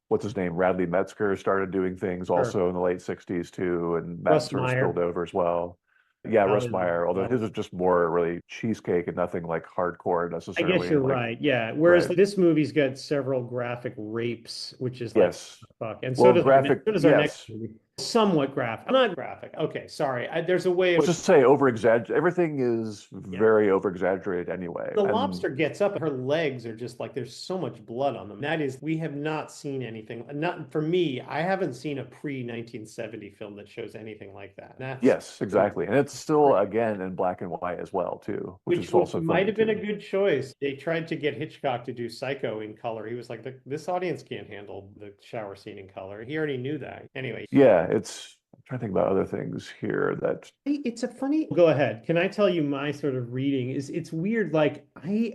what's his name? Radley Metzger started doing things sure. also in the late 60s too. And that Russ sort of spilled Meyer. over as well. Yeah, Russ Probably. Meyer, although Well, his was just more really cheesecake and nothing like hardcore I guess necessarily. you're Like, right. Yeah. Whereas right. this movie's got several graphic rapes, which is like, Yes. fuck. And so Well, does graphic, our next yes. movie. Somewhat graphic. Not graphic. Okay, sorry. There's a way Let's of, just say over exaggerate. Everything is yeah. very over exaggerated anyway. The And lobster gets up and her legs are just like there's so much blood on them. That is, we have not seen anything. Not for me, I haven't seen a pre-1970 film that shows anything like that. That's yes, exactly. And it's still again in black and white as well too, which is which also might funny have been a too. good choice. They tried to get Hitchcock to do Psycho in color. He was like, this audience can't handle the shower scene in color. He already knew that. Anyway, Yeah, it's I'm trying to think about other things here that it's a funny. Go ahead. Can I tell you my sort of reading? Is it's weird. Like I,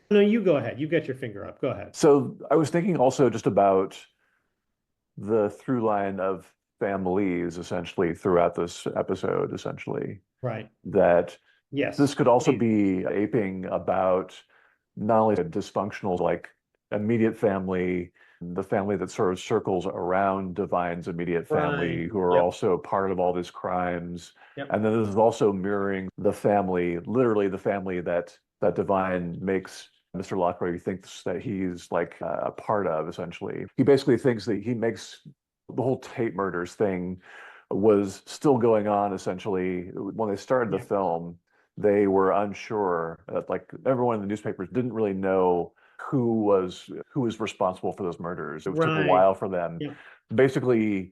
no, you go ahead. You got your finger up. Go ahead. so I was thinking also just about the through line of families essentially throughout this episode, essentially, Right. that Yes. this could also Please. be aping about not only a dysfunctional, like immediate family, the family that sort of circles around Divine's immediate Right. family, who are Yep. also part of all these crimes. Yep. And then this is also mirroring the family, literally the family that Divine makes Mr. Lockery thinks that he's like a part of, essentially. He basically thinks that he makes the whole Tate murders thing was still going on, essentially. When they started the Yeah. film, they were unsure. Like everyone in the newspapers didn't really know who was responsible for those murders. It took a Right. while for them. Yep. Basically,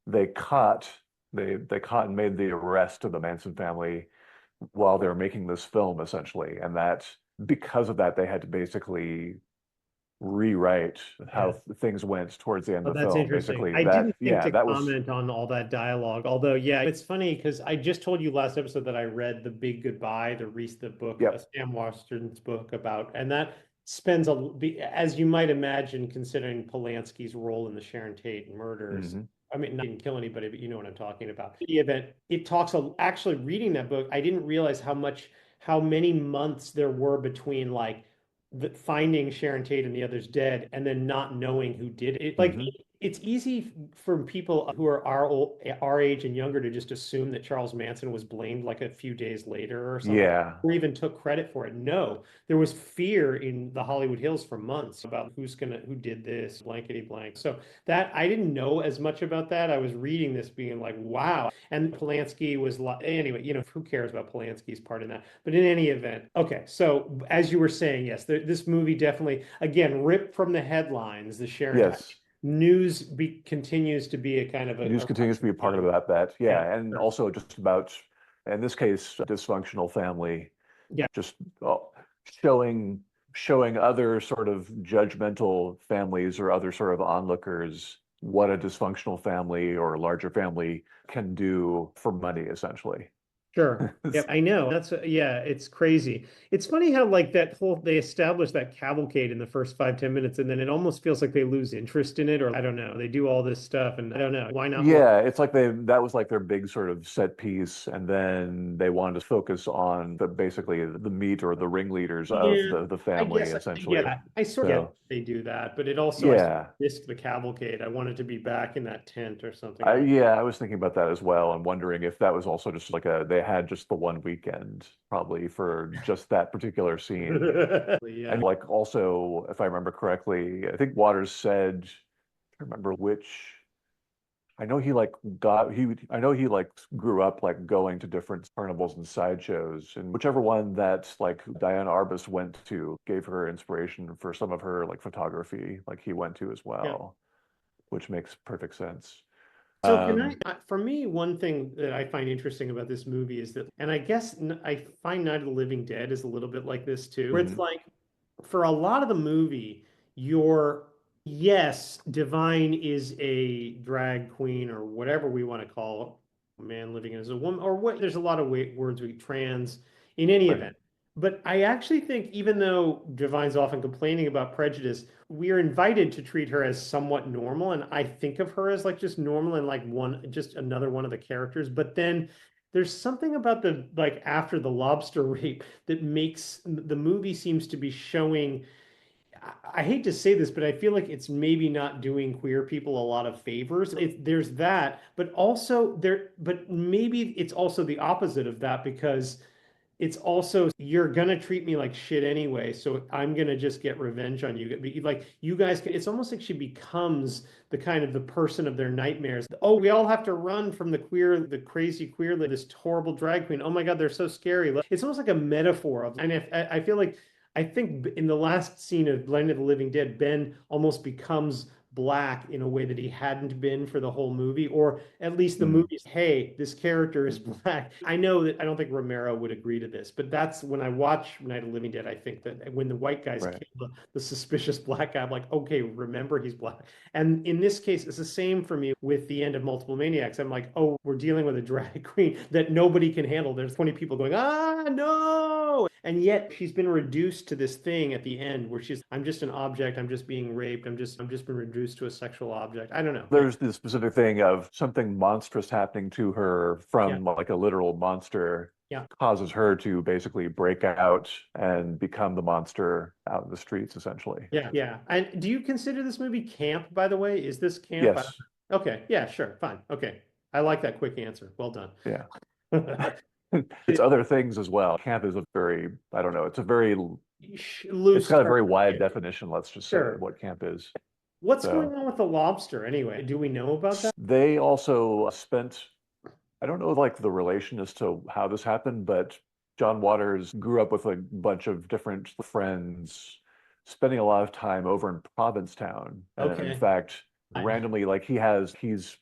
they caught they caught and made the arrest of the Manson family while they were making this film, essentially, and that because of that, they had to basically rewrite how Yeah. things went towards the end Oh, of the that's film. interesting. Basically, I that didn't think yeah, to that was comment on all that dialogue, although, yeah, it's funny because I just told you last episode that I read The Big Goodbye, the Reese the book, yep. Sam Waterston's book about, and that spends as you might imagine, considering Polanski's role in the Sharon Tate murders. Hmm. I mean, not didn't kill anybody, but you know what I'm talking about. The event, it talks, actually reading that book, I didn't realize how many months there were between like finding Sharon Tate and the others dead and then not knowing who did it. Like Hmm. it's easy for people who are our age and younger to just assume that Charles Manson was blamed like a few days later or something, Yeah. or even took credit for it. No, there was fear in the Hollywood Hills for months about who did this, blankety blank. So that I didn't know as much about that. I was reading this being like, wow. And Polanski was like, anyway, who cares about Polanski's part in that? But in any event, okay. So as you were saying, yes, this movie definitely, again, ripped from the headlines, the Sharon Yes. news continues to be a kind of News a continues to be a part of running. that. Yeah, Yeah. And sure. also just about, in this case, a dysfunctional family, Yeah, just showing showing other sort of judgmental families or other sort of onlookers what a dysfunctional family or a larger family can do for money, essentially. sure. Yeah, I know. Yeah, it's crazy. It's funny how like they established that cavalcade in the first 5, 10 minutes, and then it almost feels like they lose interest in it, or I don't know. They do all this stuff, and I don't know why not more. Yeah, it's like that was like their big sort of set piece, and then they wanted to focus on basically the meat or the ringleaders of Yeah, the I family, guess I get essentially. that. I sort of get So they do that, but it also I yeah, missed the cavalcade. I wanted to be back in that tent or something. I yeah, I was thinking about that as well and wondering if that was also just like they had just the one weekend probably for just that particular scene. don't know. Yeah. And like also, if I remember correctly, I think Waters said, I don't remember which. I know he like got he I know he like grew up like going to different carnivals and sideshows, and whichever one that like Diane Arbus went to gave her inspiration for some of her like photography, like he went to as Yeah. well, which makes perfect sense. So can Um, for me, one thing that I find interesting about this movie is that, and I guess I find Night of the Living Dead is a little bit like this too, where it's mhm, like for a lot of the movie, you're, yes, Divine is a drag queen or whatever we want to call a man living as a woman, or what, there's a lot of words we trans in any right. event. But I actually think even though Divine's often complaining about prejudice, we are invited to treat her as somewhat normal. And I think of her as like just normal and like just another one of the characters. But then there's something about the like after the lobster rape that makes the movie seems to be showing. I hate to say this, but I feel like it's maybe not doing queer people a lot of favors. There's that, but also but maybe it's also the opposite of that because it's also you're gonna treat me like shit anyway, so I'm gonna just get revenge on you. Like you guys, it's almost like she becomes the kind of the person of their nightmares. Oh, we all have to run from the queer, the crazy queer, this horrible drag queen. Oh my God, they're so scary. It's almost like a metaphor of, and if, I feel like I think in the last scene of Blend of the Living Dead, Ben almost becomes black in a way that he hadn't been for the whole movie, or at least the Mm, movie's, hey, this character is black. I know that I don't think Romero would agree to this, but that's when I watch Night of the Living Dead, I think that when the white guys right. kill the suspicious black guy, I'm like, okay, remember he's black. And in this case, it's the same for me with the end of Multiple Maniacs. I'm like, oh, we're dealing with a drag queen that nobody can handle. There's 20 people going, ah, no. And yet she's been reduced to this thing at the end where she's, I'm just an object. I'm just being raped. I'm just been reduced to a sexual object. I don't know. There's the specific thing of something monstrous happening to her Yeah. from like a literal monster Yeah. causes her to basically break out and become the monster out in the streets, essentially. Yeah. Yeah. And do you consider this movie camp, by the way? Is this camp? I don't Yes. know. Okay. Yeah, sure. Fine. Okay. I like that quick answer. Well done. Yeah. It's other things as well. Camp is a very, I don't know, it's Loose got a term. very wide Yeah, definition, let's just say, sure. what camp is. What's going So on with the lobster anyway? Do we know about that? they also spent, I don't know like the relation as to how this happened, but John Waters grew up with a bunch of different friends, spending a lot of time over in Provincetown. And in Okay. fact, I, randomly, like he's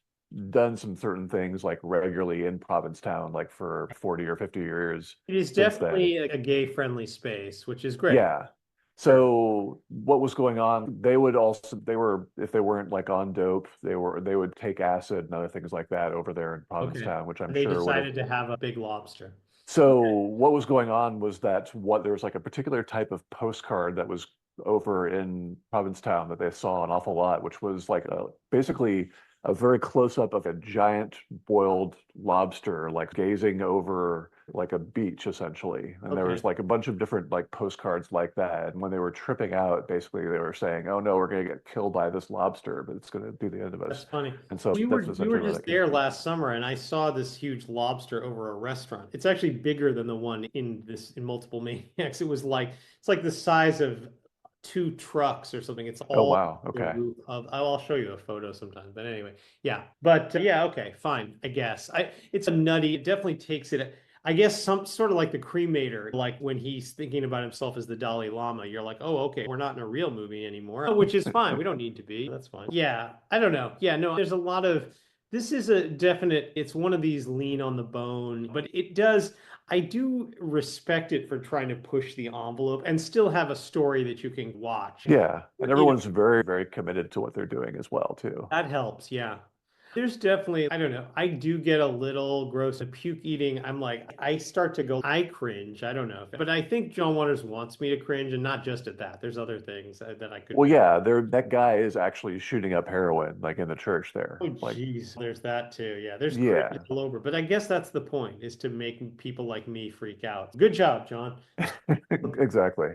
done some certain things like regularly in Provincetown, like for 40 or 50 years it is since then. definitely a gay-friendly space, which is great. Yeah. Sure. So what was going on? They were if they weren't like on dope, they would take acid and other things like that over there in Okay. Provincetown, which I'm And they sure would have. decided to have a big lobster. So Okay. what was going on was that what there was like a particular type of postcard that was over in Provincetown that they saw an awful lot, which was like basically a very close up of a giant boiled lobster, like gazing over like a beach essentially. And there was Okay. like a bunch of different like postcards like that. And when they were tripping out, basically they were saying, "Oh no, we're going to get killed by this lobster, but it's going to be the end of That's us." funny. And so that's We were essentially where just that came there from. last summer and I saw this huge lobster over a restaurant. It's actually bigger than the one in Multiple Maniacs. It was like it's like the size of two trucks or something. It's Oh all wow. the Okay. roof of. I'll show you a photo sometime. But anyway, yeah. But yeah, okay, fine. I guess it's a nutty. It definitely takes it. I guess some sort of like the cremator, like when he's thinking about himself as the Dalai Lama, you're like, oh, okay, we're not in a real movie anymore, which is fine. We don't need to be. That's fine. Yeah, I don't know. Yeah, no, there's a lot of. This is a definite. It's one of these lean on the bone, but it does. I do respect it for trying to push the envelope and still have a story that you can watch. Yeah, and You know, everyone's very, very committed to what they're doing as well, too. that helps. Yeah. There's definitely, I don't know. I do get a little gross at puke eating. I'm like, I start to go, I cringe. I don't know. But I think John Waters wants me to cringe and not just at that. There's other things that I could Well, be. yeah, that guy is actually shooting up heroin, like in the church there. Oh, Like, geez. There's that too. Yeah. There's cringe yeah, all over. But I guess that's the point is to make people like me freak out. Good job, John. exactly.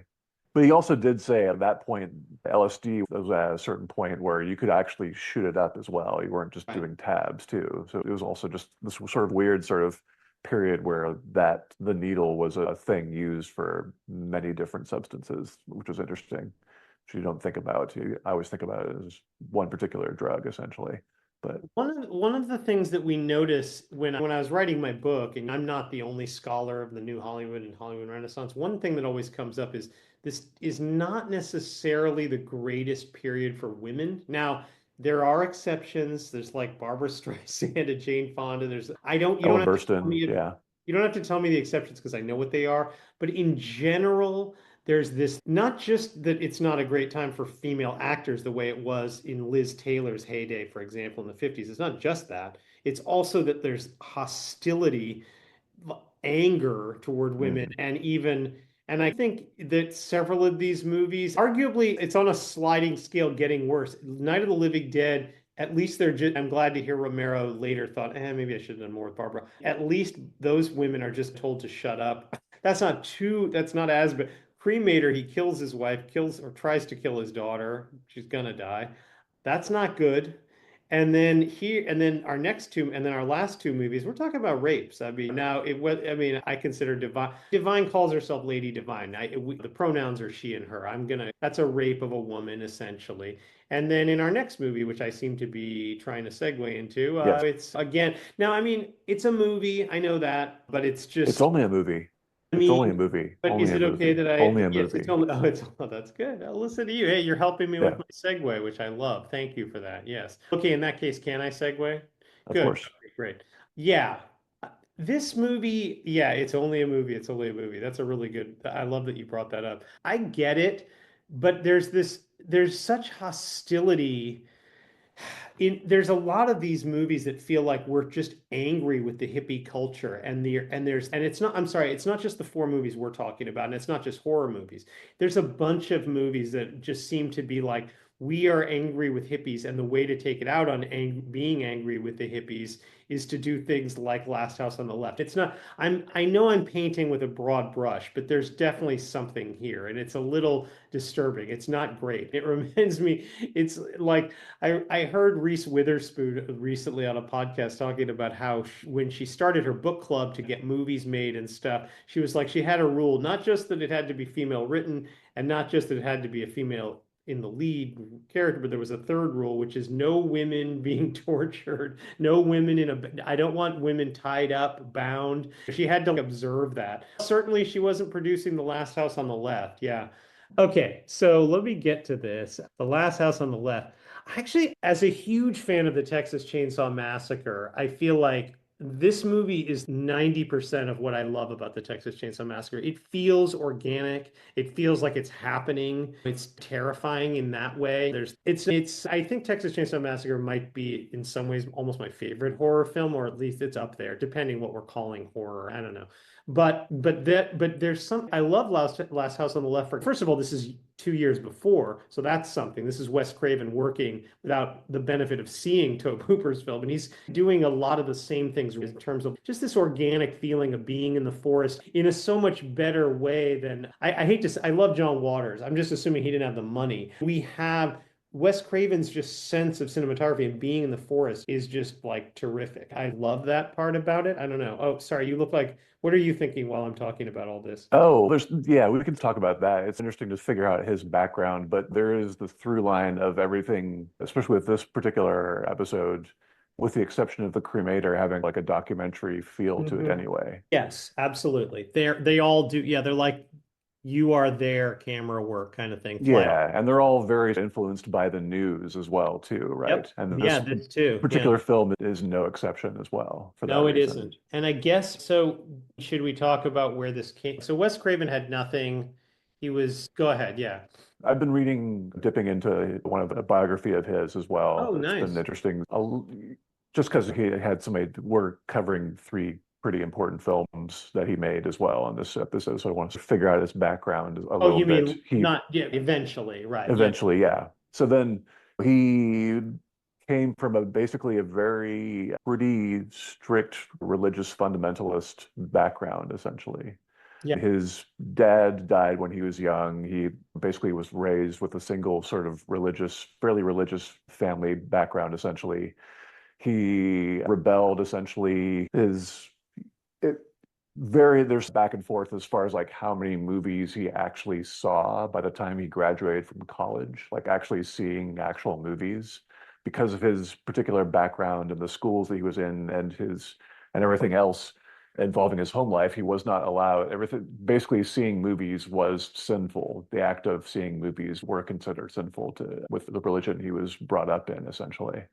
But he also did say at that point, LSD was at a certain point where you could actually shoot it up as well. You weren't just Right. doing tabs too. So it was also just this sort of weird sort of period where the needle was a thing used for many different substances, which was interesting. Which you don't think about. I always think about it as one particular drug, essentially. But One of the things that we notice when I was writing my book, and I'm not the only scholar of the New Hollywood and Hollywood Renaissance, one thing that always comes up is this is not necessarily the greatest period for women. Now, there are exceptions. There's like Barbara Streisand and Jane Fonda. There's I don't you don't Ellen have to tell Burstyn, me if yeah. you don't have to tell me the exceptions because I know what they are. But in general, there's this not just that it's not a great time for female actors the way it was in Liz Taylor's heyday, for example, in the 50s. It's not just that. It's also that there's hostility, anger toward women, Mhm. and even, and I think that several of these movies, arguably, it's on a sliding scale getting worse. Night of the Living Dead, at least they're just, I'm glad to hear Romero later thought, maybe I should have done more with Barbara. At least those women are just told to shut up. That's not as, but Cremator, he kills his wife, kills or tries to kill his daughter. She's gonna die. That's not good. And then our next two, and then our last two movies, we're talking about rapes. I mean, now it was, I mean, I consider Divine calls herself Lady Divine. The pronouns are she and her. That's a rape of a woman, essentially. And then in our next movie, which I seem to be trying to segue into, Yes, it's again, now, I mean, it's a movie, I know that, but it's it's just, only a movie. I It's only a mean, movie. but Only is a it okay movie. that Only a yes, it's movie. only, that's good. I'll listen to you. Hey, you're helping me with Yeah, my segue, which I love. Thank you for that. Yes. Okay, in that case, can I segue? of Good. course. Okay, great. Yeah. This movie, yeah, it's only a movie. It's only a movie. That's a really good. I love that you brought that up. I get it, but there's such hostility there's a lot of these movies that feel like we're just angry with the hippie culture and it's not, I'm sorry, it's not just the four movies we're talking about, and it's not just horror movies. There's a bunch of movies that just seem to be like, we are angry with hippies, and the way to take it out on being angry with the hippies is to do things like Last House on the Left. It's not, I know I'm painting with a broad brush, but there's definitely something here, and it's a little disturbing. It's not great. It reminds me, it's like, I heard Reese Witherspoon recently on a podcast talking about how when she started her book club to get movies made and stuff, she was like, she had a rule, not just that it had to be female written, and not just that it had to be a female in the lead character, but there was a third rule, which is no women being tortured, no women I don't want women tied up, bound. She had to observe that. Certainly, she wasn't producing The Last House on the Left. Yeah. Okay, so let me get to this. The Last House on the Left. Actually, as a huge fan of the Texas Chainsaw Massacre, I feel like this movie is 90% of what I love about the Texas Chainsaw Massacre. It feels organic. It feels like it's happening. It's terrifying in that way. I think Texas Chainsaw Massacre might be in some ways almost my favorite horror film, or at least it's up there, depending what we're calling horror. I don't know. But there's some, I love Last House on the Left. First of all, this is 2 years before, so that's something. This is Wes Craven working without the benefit of seeing Tobe Hooper's film, and he's doing a lot of the same things in terms of just this organic feeling of being in the forest in a so much better way than I hate to say, I love John Waters. I'm just assuming he didn't have the money. We have Wes Craven's just sense of cinematography and being in the forest is just like terrific. I love that part about it. I don't know. Oh, sorry, you look like, what are you thinking while I'm talking about all this? Oh, yeah, we can talk about that. It's interesting to figure out his background, but there is the through line of everything, especially with this particular episode, with the exception of the cremator having like a documentary feel to it Mhm. anyway. Yes, absolutely. They all do. Yeah, they're like you are there, camera work kind of thing. Fly off. Yeah, and they're all very influenced by the news as well, too, right? Yep. And Yeah, this this too. Yeah. particular film is no exception as well for that No, it reason. isn't. And I guess so. Should we talk about where this came? So Wes Craven had nothing. Go ahead. Yeah. I've been dipping into one of a biography of his as Oh, well. It's been nice. interesting, just because he had we're covering three pretty important films that he made as well on this episode. So I wanted to figure out his background a Oh, little you bit. mean He not, yeah, eventually, right. Yeah. eventually, yeah. So then he came from basically a very pretty strict religious fundamentalist background, essentially. Yeah. His dad died when he was young. He basically was raised with a single sort of fairly religious family background, essentially. He rebelled, essentially. It there's back and forth as far as like how many movies he actually saw by the time he graduated from college, like actually seeing actual movies because of his particular background and the schools that he was in and everything else involving his home life. He was not allowed everything. Basically, seeing movies was sinful. The act of seeing movies were considered sinful with the religion he was brought up in, essentially.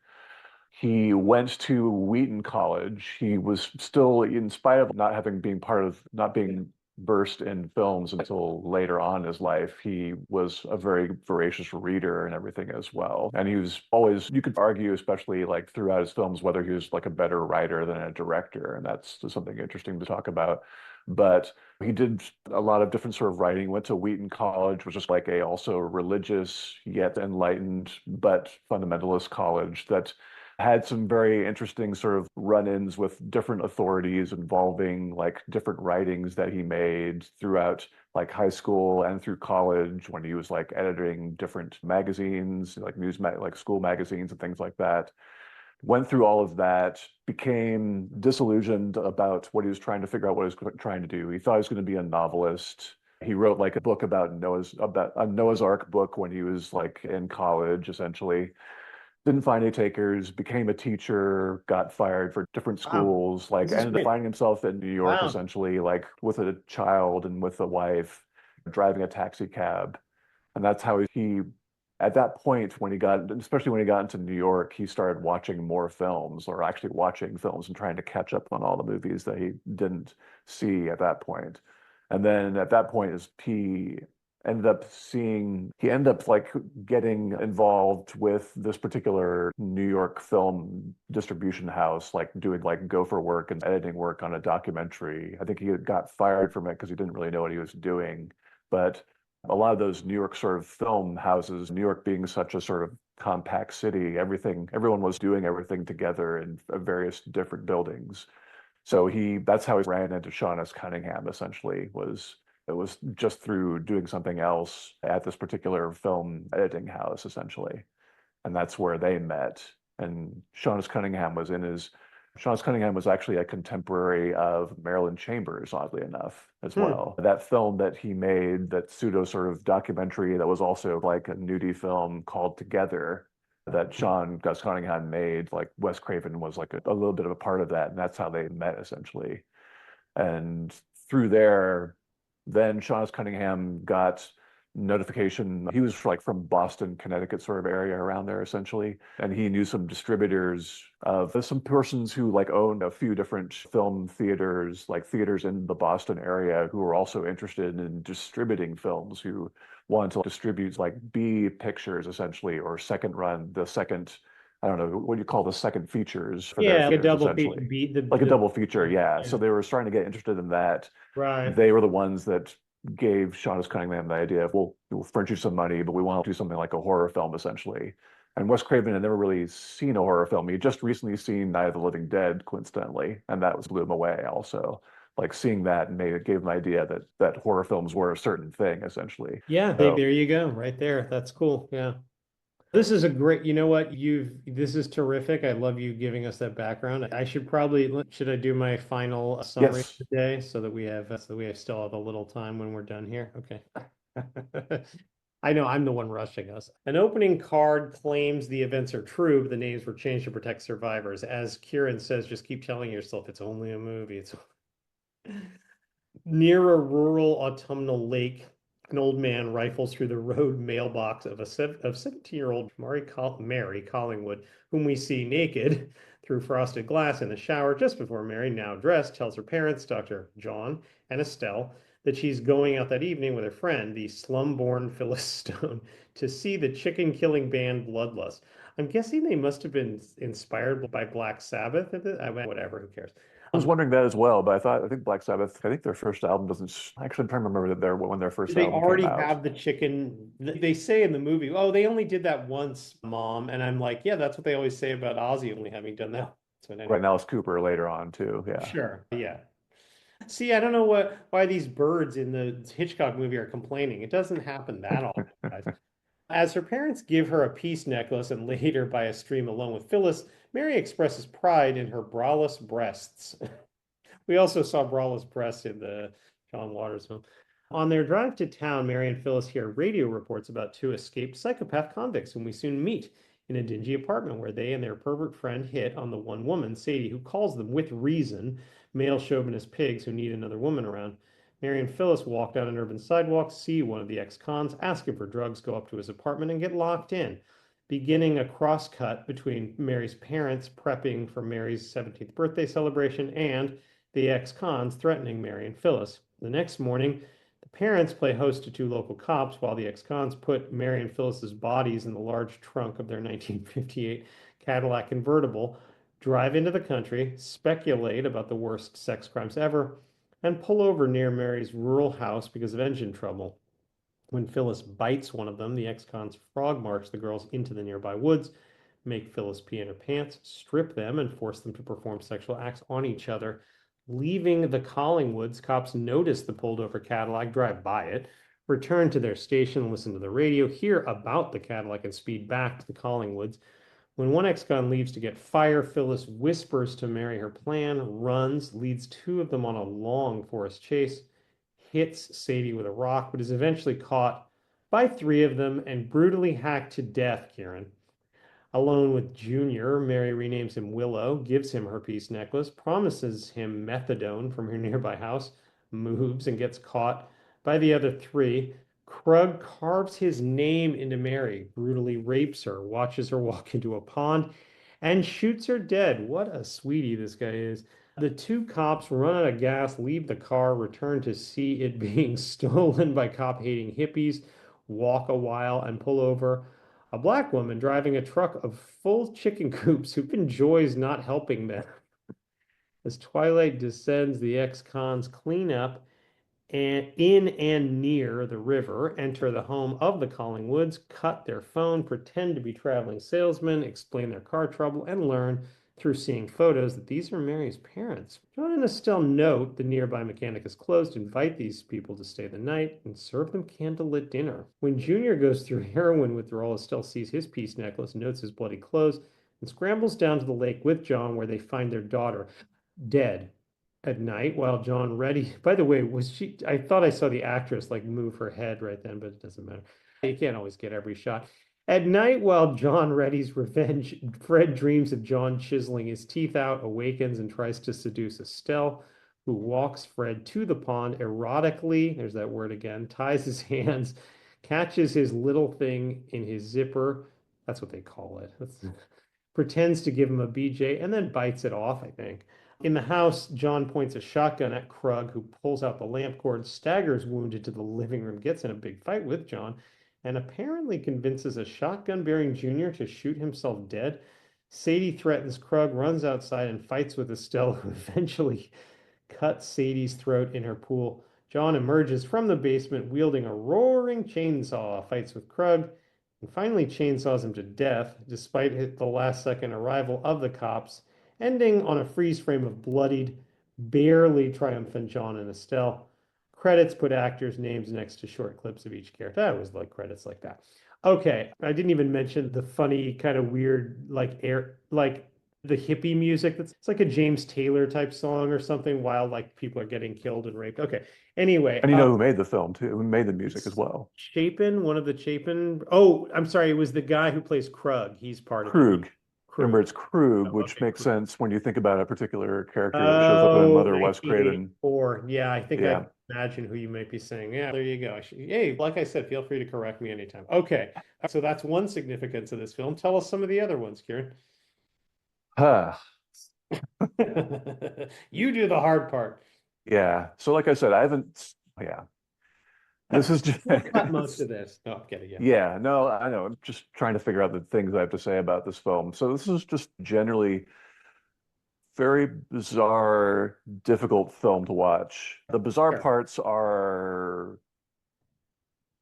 He went to Wheaton College. He was still, in spite of not being versed in films until later on in his life, he was a very voracious reader and everything as well. And he was always, you could argue, especially like throughout his films, whether he was like a better writer than a director. And that's something interesting to talk about. But he did a lot of different sort of writing, went to Wheaton College, which is like also religious yet enlightened but fundamentalist college that had some very interesting sort of run-ins with different authorities involving like different writings that he made throughout like high school and through college when he was like editing different magazines, like like school magazines and things like that. Went through all of that, became disillusioned about what he was trying to figure out what he was trying to do. He thought he was going to be a novelist. He wrote like a book about a Noah's Ark book when he was like in college, essentially. Didn't find any takers, became a teacher, got fired for different Wow. schools, like This is ended up great. finding himself in New York Wow. essentially, like with a child and with a wife, driving a taxi cab. And that's how at that point, when he got, especially when he got into New York, he started watching more films or actually watching films and trying to catch up on all the movies that he didn't see at that point. And then at that point, he ended up like getting involved with this particular New York film distribution house, like doing like gopher work and editing work on a documentary. I think he got fired from it because he didn't really know what he was doing. But a lot of those New York sort of film houses, New York being such a sort of compact city, everyone was doing everything together in various different buildings. So that's how he ran into Sean S. Cunningham, essentially, it was just through doing something else at this particular film editing house, essentially. And that's where they met. And Sean S. Cunningham was actually a contemporary of Marilyn Chambers, oddly enough, as Hmm. well. That film that he made, that pseudo sort of documentary that was also like a nudie film called Together, that Sean Gus Cunningham made, like Wes Craven was like a little bit of a part of that, and that's how they met essentially. And through there, then Sean S. Cunningham got notification. He was like from Boston, Connecticut sort of area around there essentially. And he knew some distributors of some persons who like owned a few different film theaters, like theaters in the Boston area who were also interested in distributing films, who wanted to distribute like B pictures essentially, or second run, I don't know, what do you call the second features for their Yeah, like a theaters double feature essentially. beat Like a the double feature, yeah. So yeah. they were starting to get interested in that. Right. They were the ones that gave Sean S. Cunningham the idea of, we'll furnish you some money, but we want to do something like a horror film, essentially. And Wes Craven had never really seen a horror film. He had just recently seen Night of the Living Dead, coincidentally, and that was blew him away also. Like seeing that and gave him an idea that horror films were a certain thing, essentially. Yeah, So there you go, right there. That's cool. Yeah. This is a great, you know what? This is terrific. I love you giving us that background. I should probably, should I do my final summary yes, today so that we have still have a little time when we're done here? Okay. I know I'm the one rushing us. An opening card claims the events are true, but the names were changed to protect survivors. As Kieran says, just keep telling yourself it's only a movie. It's near a rural autumnal lake, an old man rifles through the road mailbox of 17-year-old Mary Collingwood, whom we see naked through frosted glass in the shower just before Mary, now dressed, tells her parents, Dr. John and Estelle, that she's going out that evening with her friend, the slum-born Phyllis Stone, to see the chicken-killing band Bloodlust. I'm guessing they must have been inspired by Black Sabbath. Whatever, who cares? I was wondering that as well, but I think Black Sabbath, I think their first album doesn't, actually I'm trying to remember when their Did first they album came already out. have the chicken? They say in the movie, oh, they only did that once, Mom. And I'm like, yeah, that's what they always say about Ozzy only having done that. So anyway, Right now it's Cooper later on too. Yeah. sure, yeah. See, I don't know why these birds in the Hitchcock movie are complaining. It doesn't happen that often, guys. As her parents give her a peace necklace and later by a stream alone with Phyllis, Mary expresses pride in her braless breasts. We also saw braless breasts in the John Waters film. On their drive to town, Mary and Phyllis hear radio reports about two escaped psychopath convicts whom we soon meet in a dingy apartment where they and their pervert friend hit on the one woman, Sadie, who calls them, with reason, male chauvinist pigs who need another woman around. Mary and Phyllis walk down an urban sidewalk, see one of the ex-cons, ask him for drugs, go up to his apartment, and get locked in, beginning a cross-cut between Mary's parents prepping for Mary's 17th birthday celebration and the ex-cons threatening Mary and Phyllis. The next morning, the parents play host to two local cops while the ex-cons put Mary and Phyllis's bodies in the large trunk of their 1958 Cadillac convertible, drive into the country, speculate about the worst sex crimes ever, and pull over near Mary's rural house because of engine trouble. When Phyllis bites one of them, the ex-cons frog march the girls into the nearby woods. make Phyllis pee in her pants, strip them, and force them to perform sexual acts on each other. Leaving the Collingwoods, cops notice the pulled over Cadillac, drive by it, return to their station, listen to the radio, hear about the Cadillac, and speed back to the Collingwoods. When one ex-con leaves to get fire, Phyllis whispers to Mary her plan, runs, leads two of them on a long forest chase, hits Sadie with a rock, but is eventually caught by three of them and brutally hacked to death, Kieran. Alone with Junior, Mary renames him Willow, gives him her peace necklace, promises him methadone from her nearby house, moves and gets caught by the other three. Krug carves his name into Mary, brutally rapes her, watches her walk into a pond, and shoots her dead. What a sweetie this guy is. The two cops run out of gas, leave the car, return to see it being stolen by cop-hating hippies, walk a while, and pull over a black woman driving a truck of full chicken coops who enjoys not helping them. As twilight descends, the ex-cons clean up and in and near the river, enter the home of the Collingwoods, cut their phone, pretend to be traveling salesmen, explain their car trouble, and learn through seeing photos that these are Mary's parents. John and Estelle note the nearby mechanic is closed, invite these people to stay the night, and serve them candlelit dinner. When Junior goes through heroin withdrawal, Estelle sees his peace necklace, notes his bloody clothes, and scrambles down to the lake with John, where they find their daughter dead at night while John Reddy, by the way, was she, I thought I saw the actress like move her head right then, but it doesn't matter. You can't always get every shot. At night, while John Reddy's revenge, Fred dreams of John chiseling his teeth out, awakens and tries to seduce Estelle, who walks Fred to the pond erotically, there's that word again, ties his hands, catches his little thing in his zipper, that's what they call it, pretends to give him a BJ, and then bites it off, I think. In the house, John points a shotgun at Krug, who pulls out the lamp cord, staggers wounded to the living room, gets in a big fight with John, and apparently convinces a shotgun-bearing Junior to shoot himself dead. Sadie threatens Krug, runs outside, and fights with Estelle, who eventually cuts Sadie's throat in her pool. John emerges from the basement wielding a roaring chainsaw, fights with Krug, and finally chainsaws him to death, despite the last-second arrival of the cops, ending on a freeze frame of bloodied, barely triumphant John and Estelle. Credits put actors' names next to short clips of each character. I always like credits like that. Okay, I didn't even mention the funny, kind of weird, like the hippie music. That's it's like a James Taylor type song or something while like people are getting killed and raped. Okay. Anyway, And you know who made the film too, who made the music as well? Chapin, one of the Chapin. Oh, I'm sorry, it was the guy who plays Krug. He's part of it. Krug. Remember, Krug. it's Krug, Oh, which okay, makes Krug. sense when you think about a particular character that shows up in Oh, another Wes Craven. 1984. Yeah, I think I Yeah. can imagine who you might be saying. Yeah, there you go. Hey, like I said, feel free to correct me anytime. Okay, so that's one significance of this film. Tell us some of the other ones, Kieran. Huh. You do the hard part. Yeah. So like I said, I haven't, yeah. This is just, We'll cut most of this. No, I'm kidding. Yeah. yeah, no, I know. I'm just trying to figure out the things I have to say about this film. So this is just generally very bizarre, difficult film to watch. The bizarre Sure. parts are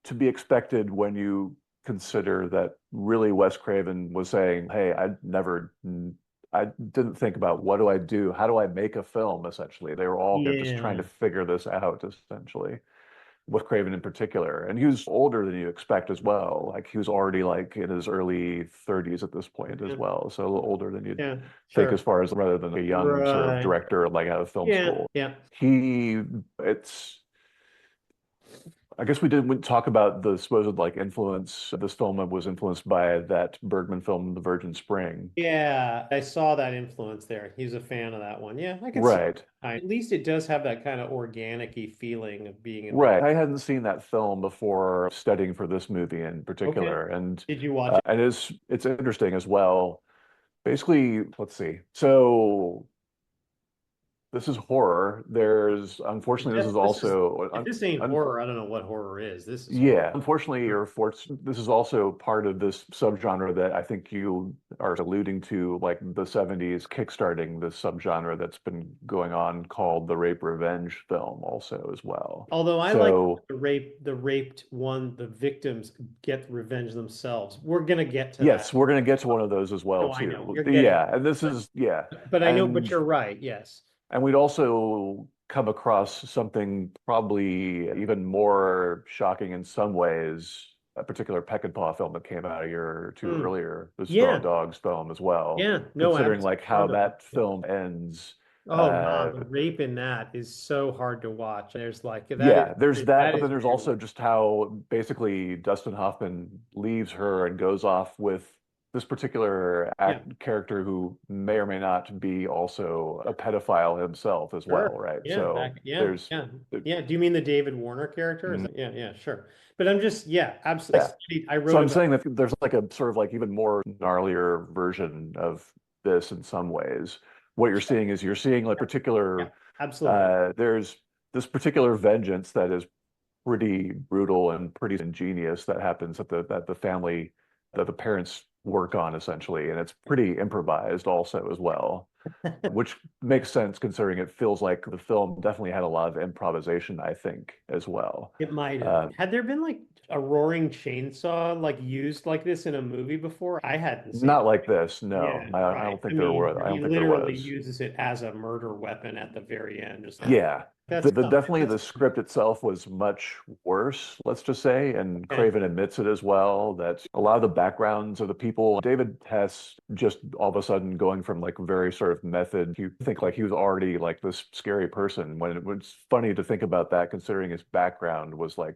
to be expected when you consider that really Wes Craven was saying, "Hey, I didn't think about what do I do? How do I make a film?" Essentially, they were all just trying Yeah. to figure this out, essentially. With Craven in particular. And he was older than you expect as well. Like he was already like in his early 30s at this point as Yeah. well. So a little older than you'd Yeah. think as Sure. far as rather than a young sort of Right. director like out of film Yeah. school. Yeah. He it's I guess we didn't talk about the supposed like influence. This film was influenced by that Bergman film, The Virgin Spring. Yeah, I saw that influence there. He's a fan of that one. Yeah, I can see Right. that. At least it does have that kind of organic-y feeling of being in the. Right. I hadn't seen that film before studying for this movie in Okay. particular. Did you watch it? And it's interesting as well. Basically, let's see. So this is horror. There's unfortunately this is This is, also if this ain't horror, I don't know what horror is. This is horror. yeah, unfortunately, this is also part of this subgenre that I think you are alluding to, like the 70s kickstarting this subgenre that's been going on called the rape revenge film also as well. Although I like So the raped one, the victims get revenge themselves. We're gonna get to that. yes, we're going to get to one of those as well No, I know too. you're getting, Yeah, and this is yeah. but I know, but And you're right. Yes. And we'd also come across something probably even more shocking in some ways, a particular Peckinpah film that came out a year or two Hmm. earlier, the Straw Yeah. Dogs film as well, Yeah. No, considering like how absolutely. that film ends. Oh God, the rape in that is so hard to watch. There's like Yeah, there's that, that but is then there's real. also just how basically Dustin Hoffman leaves her and goes off with this particular Yeah. character who may or may not be also a pedophile himself as well, Sure. right? Yeah. So Yeah. there's Yeah. Yeah. Do you mean the David Warner character? Is mm, that, yeah. Yeah. Sure. But I'm just, yeah, yeah. absolutely. I So wrote I'm about, saying that there's like a sort of like even more gnarlier version of this in some ways. What you're seeing is you're seeing like yeah, particular absolutely. there's this particular vengeance that is pretty brutal and pretty ingenious that happens at the family that the parents work on essentially, and it's pretty improvised also as well, which makes sense considering it feels like the film definitely had a lot of improvisation, I think, as well. It might have. Uh, Had there been like a roaring chainsaw like used like this in a movie before? I hadn't seen Not it. like this, no. Yeah, I right. don't I think there mean, were. I he don't think there literally was. uses it as a murder weapon at the very end. Just Yeah. that's tough. Definitely That's the script itself was much worse, let's just say, and okay. Craven admits it as well, that a lot of the backgrounds of the people, David Hess just all of a sudden going from like very sort of method, you think like he was already like this scary person when it was funny to think about that considering his background was like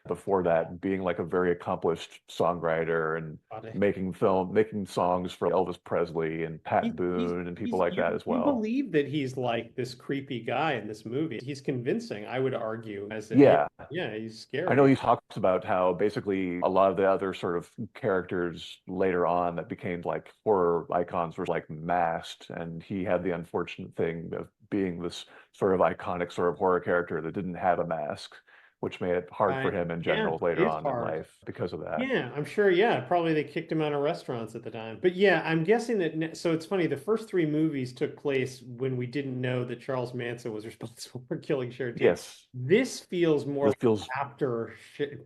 before that being like a very accomplished songwriter and making songs for Elvis Presley and Pat Boone and people He's like that as you well. believe that he's like this creepy guy in this movie. He's convincing, I would argue, as that Yeah. yeah, he's I know scary. he talks about how basically a lot of the other sort of characters later on that became like horror icons were like masked, and he had the unfortunate thing of being this sort of iconic sort of horror character that didn't have a mask, which made it hard for Right. him in Yeah, general it later is on in hard. life because of that. Yeah, I'm sure. Yeah, probably they kicked him out of restaurants at the time. But yeah, I'm guessing that. So it's funny. The first three movies took place when we didn't know that Charles Manson was responsible for killing Sharon Tate. Yes, This feels more this like feels after.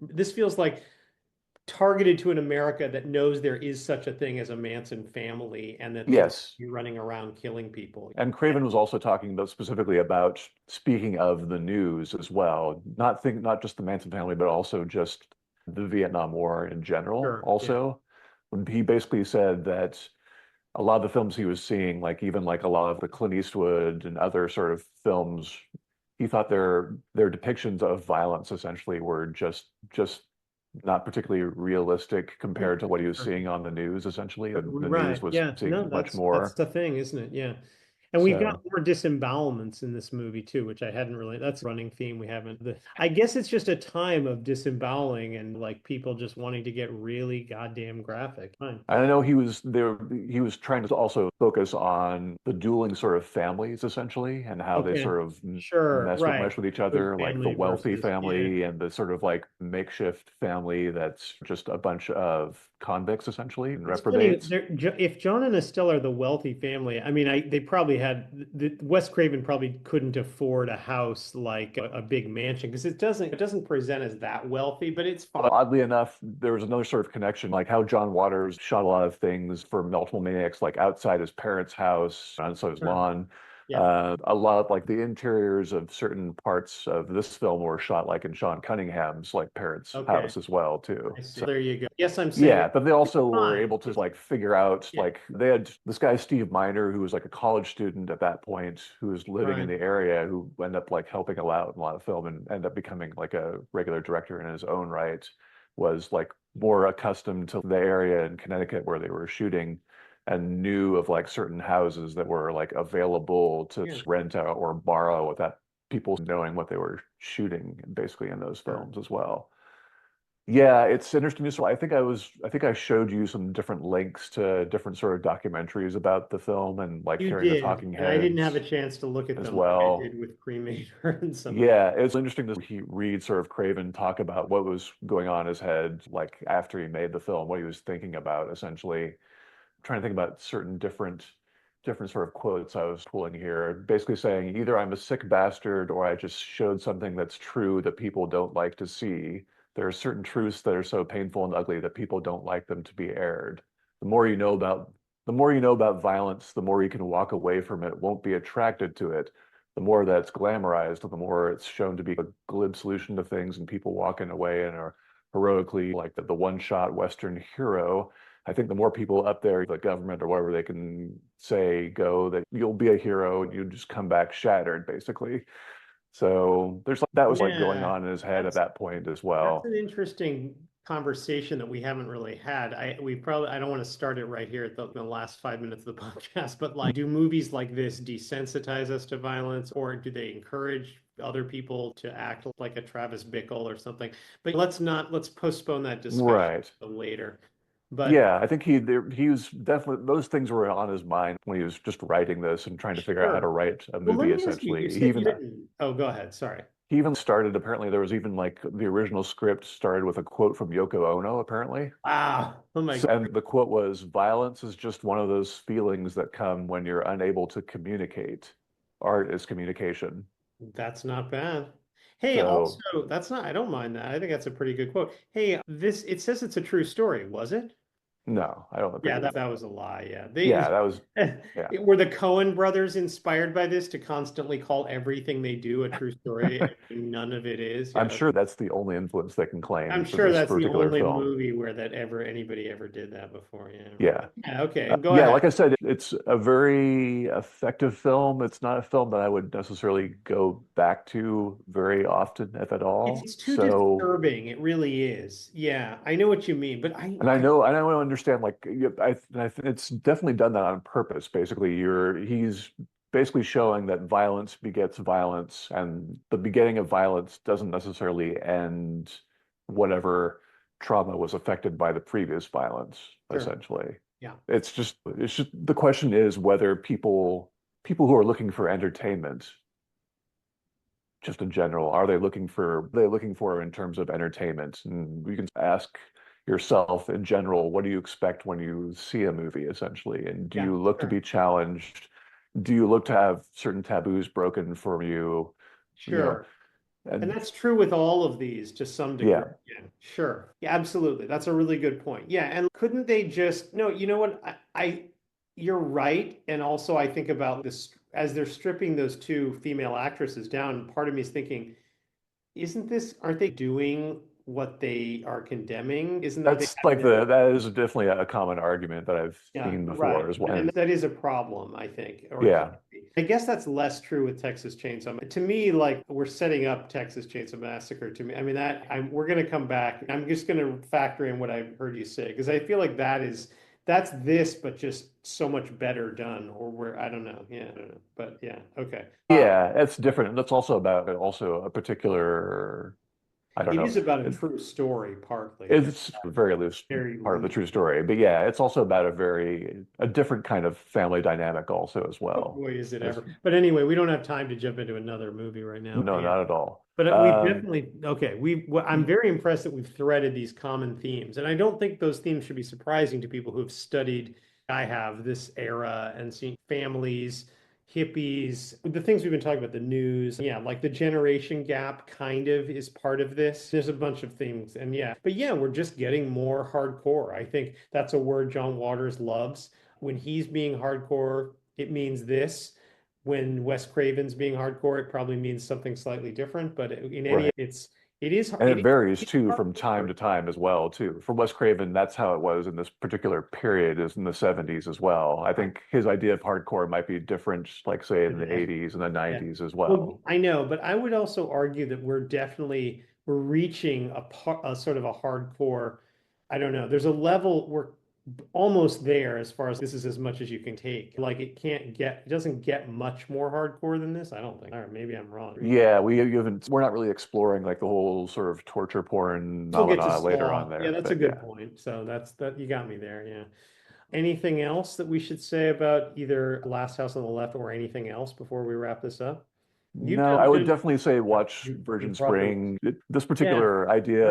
This feels like targeted to an America that knows there is such a thing as a Manson family, and that they're yes. running around killing people. And Craven was also talking about specifically about speaking of the news as well, not just the Manson family, but also just the Vietnam War in general. Sure. Yeah. Also, when he basically said that a lot of the films he was seeing, like even like a lot of the Clint Eastwood and other sort of films, he thought their depictions of violence essentially were just not particularly realistic Yeah. compared to what he was Sure. seeing on the news. Essentially, the news Right. was Yeah. No, seeing much that's more. the thing, isn't it? Yeah. And we've got So. more disembowelments in this movie too, which I hadn't really, that's a running theme we haven't. I guess it's just a time of disemboweling and like people just wanting to get really goddamn graphic. Fine. I know he was there. He was trying to also focus on the dueling sort of families, essentially, and how they Okay. sort of Sure. mess with Right. mesh with each Good other, like the family wealthy versus, yeah. family and the sort of like makeshift family that's just a bunch of convicts, essentially, and It's funny, reprobates. if John and Estelle are the wealthy family, I mean, they probably had Wes Craven probably couldn't afford a house like a big mansion because it doesn't present as that wealthy, but it's fine. But oddly enough, there was another sort of connection, like how John Waters shot a lot of things for Multiple Maniacs, like outside his parents' house, on his Sure. lawn. Yeah. A lot of like the interiors of certain parts of this film were shot like in Sean Cunningham's like parents' Okay. house as well too. I see. So There you go. Yes, I'm saying yeah, but they also were fine. able to like figure out Yeah. like they had this guy Steve Miner who was like a college student at that point who was living in Right. the area who ended up like helping a lot in a lot of film and ended up becoming like a regular director in his own right, was like more accustomed to the area in Connecticut where they were shooting and knew of like certain houses that were like available to Yeah. rent out or borrow without people knowing what they were shooting basically in those Sure. films as well. Yeah, it's interesting. So I think I showed you some different links to different sort of documentaries about the film and like You hearing the did, talking and I didn't have a heads chance to look at as them like I well. did with Cremator and some of the. Yeah, it's interesting to he read sort of Craven talk about what was going on in his head, like after he made the film, what he was thinking about, essentially. Trying to think about certain different sort of quotes I was pulling here, basically saying either I'm a sick bastard or I just showed something that's true that people don't like to see. There are certain truths that are so painful and ugly that people don't like them to be aired. The more you know about the more you know about violence, the more you can walk away from it, won't be attracted to it. The more that's glamorized, the more it's shown to be a glib solution to things, and people walking away and are heroically like the one-shot Western hero. I think the more people up there, the government or whatever they can say, go, that you'll be a hero and you just come back shattered, basically. So there's that was like going Yeah, on in his head at that's that point as that's well. an interesting conversation that we haven't really had. I don't want to start it right here at the last 5 minutes of the podcast, but like, do movies like this desensitize us to violence, or do they encourage other people to act like a Travis Bickle or something? But let's postpone that discussion Right. to later. But Yeah, I think he was definitely those things were on his mind when he was just writing this and trying to figure out how to sure. written a Well, let movie me ask you, you essentially. said you didn't. Oh, go ahead. Sorry. He even started apparently there was even like the original script started with a quote from Yoko Ono apparently. Wow. Oh my So, God. and the quote was, violence is just one of those feelings that come when you're unable to communicate. Art is communication. That's not bad. Hey, So, also, that's not, I don't mind that. I think that's a pretty good quote. Hey, it says it's a true story, was it? no, I don't Yeah, agree with that that. was a lie. Yeah. Yeah, that was, yeah. Were the Cohen brothers inspired by this to constantly call everything they do a true story and none of it is? I'm Yeah. sure that's the only influence they can I'm claim for sure this that's the particular only film. movie where anybody ever did that before. Yeah, right. Yeah. Yeah, okay. Go Yeah, ahead. like I said, it's a very effective film. It's not a film that I would necessarily go back to very often, if at all. It's too So, disturbing. It really is. Yeah, I know what you mean, but and I don't understand. Like, it's definitely done that on purpose. Basically, he's basically showing that violence begets violence, and the beginning of violence doesn't necessarily end whatever trauma was affected by the previous violence. sure. Essentially, Yeah. it's just the question is whether people who are looking for entertainment, just in general, are they looking for in terms of entertainment? And you can ask yourself in general, what do you expect when you see a movie, essentially? And do Yeah, you look to sure. be challenged? Do you look to have certain taboos broken from you? You know, Sure. And and that's true with all of these to some degree. yeah, Yeah, sure. Yeah, absolutely. That's a really good point. Yeah, and couldn't they just no, you know what? You're right. And also I think about this as they're stripping those two female actresses down, part of me is thinking, aren't they doing what they are condemning? Aren't they that's having like their that is definitely a common argument that I've Yeah, seen before right. as well. And And that is a problem, I think, or it can yeah, be. I guess that's less true with Texas Chainsaw. To me, like we're setting up Texas Chainsaw Massacre to me. I mean, we're going to come back. I'm just going to factor in what I heard you say because I feel like that's this, but just so much better done. Or where I don't know. Yeah, I don't know. But yeah, okay. yeah, it's different. And that's also about also a particular, I don't It know. is about a true story, partly. Yeah, It's a very loose very part of the loose. true story. But yeah, it's also about a different kind of family dynamic also as Oh well. boy, is it As, ever. But anyway, we don't have time to jump into another movie right now. no, not at all. But we've definitely, okay, I'm very impressed that we've threaded these common themes. And I don't think those themes should be surprising to people who've studied, I have, this era and seen families, hippies, the things we've been talking about, the news. Yeah, like the generation gap kind of is part of this. There's a bunch of things. And yeah, but yeah, we're just getting more hardcore. I think that's a word John Waters loves. When he's being hardcore, it means this. When Wes Craven's being hardcore, it probably means something slightly different, but in any, Right. it is, And it varies it's too from time hardcore. to time as well too. For Wes Craven, that's how it was in this particular period is in the 70s as well. I Right. think his idea of hardcore might be different, like say in the Today. 80s and the Yeah. 90s as Well, well. I know, but I would also argue that we're reaching a sort of a hardcore. I don't know. There's a level almost there as far as this is as much as you can take. Like it doesn't get much more hardcore than this. I don't think. All right, maybe I'm wrong. Yeah, we you haven't we're not really exploring like the whole sort of torture porn We'll get to phenomena later on Slaw. Yeah, there, that's a but good yeah. point. So that you got me there. Yeah. Anything else that we should say about either Last House on the Left or anything else before we wrap this up? You No, I jumped would in. definitely say watch You Virgin brought the Spring. This yeah. particular idea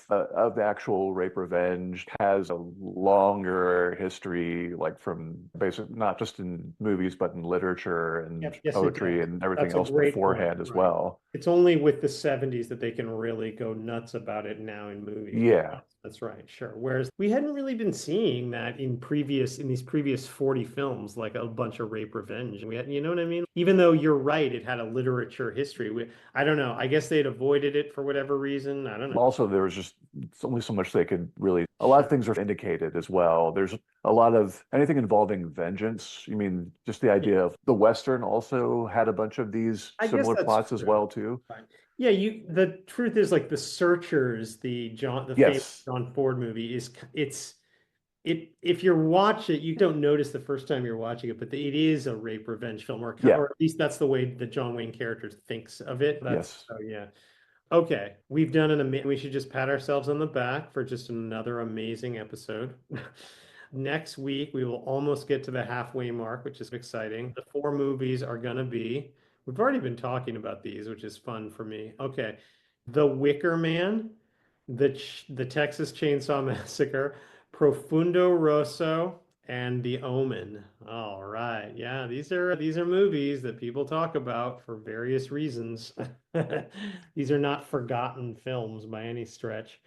Sure. of the actual rape revenge has a longer history, like from basic, not just in movies, but in literature and Yep. Yes, it poetry does. and everything That's a else great point. beforehand as Right. well. It's only with the 70s that they can really go nuts about it now in movies. But Yeah. that's right, sure. Whereas we hadn't really been seeing that in these previous 40 films, like a bunch of rape revenge. We had, you know what I mean? Even though you're right, it had a literature history. I don't know. I guess they'd avoided it for whatever reason. I don't know. Also, there was just only so much they could really. A lot of Sure. things are indicated as well. There's a lot of anything involving vengeance. You mean just the Yeah, idea of the Western also had a bunch of these I guess similar that's plots as true. well too. Right. Yeah, the truth is like The Searchers, the famous Yes. John Ford movie if you watch it, you don't notice the first time you're watching it, but it is a rape revenge film, Yeah. or at least that's the way the John Wayne character thinks of it. That's Yes. so yeah. Okay, we've done an amazing. We should just pat ourselves on the back for just another amazing episode. Next week, we will almost get to the halfway mark, which is exciting. The four movies are going to be, we've already been talking about these, which is fun for me. Okay, The Wicker Man, the Texas Chainsaw Massacre, Profundo Rosso, and The Omen. All right. Yeah, these are movies that people talk about for various reasons. These are not forgotten films by any stretch.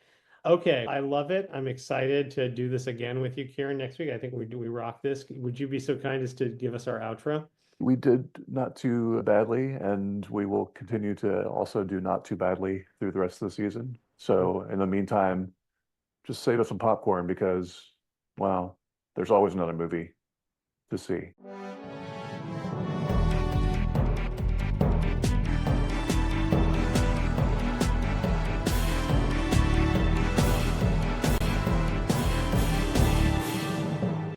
Okay, I love it. I'm excited to do this again with you, Kieran, next week. I think we rock this. Would you be so kind as to give us our outro? We did not too badly, and we will continue to also do not too badly through the rest of the season. So in the meantime, just save us some popcorn because, wow, there's always another movie to see.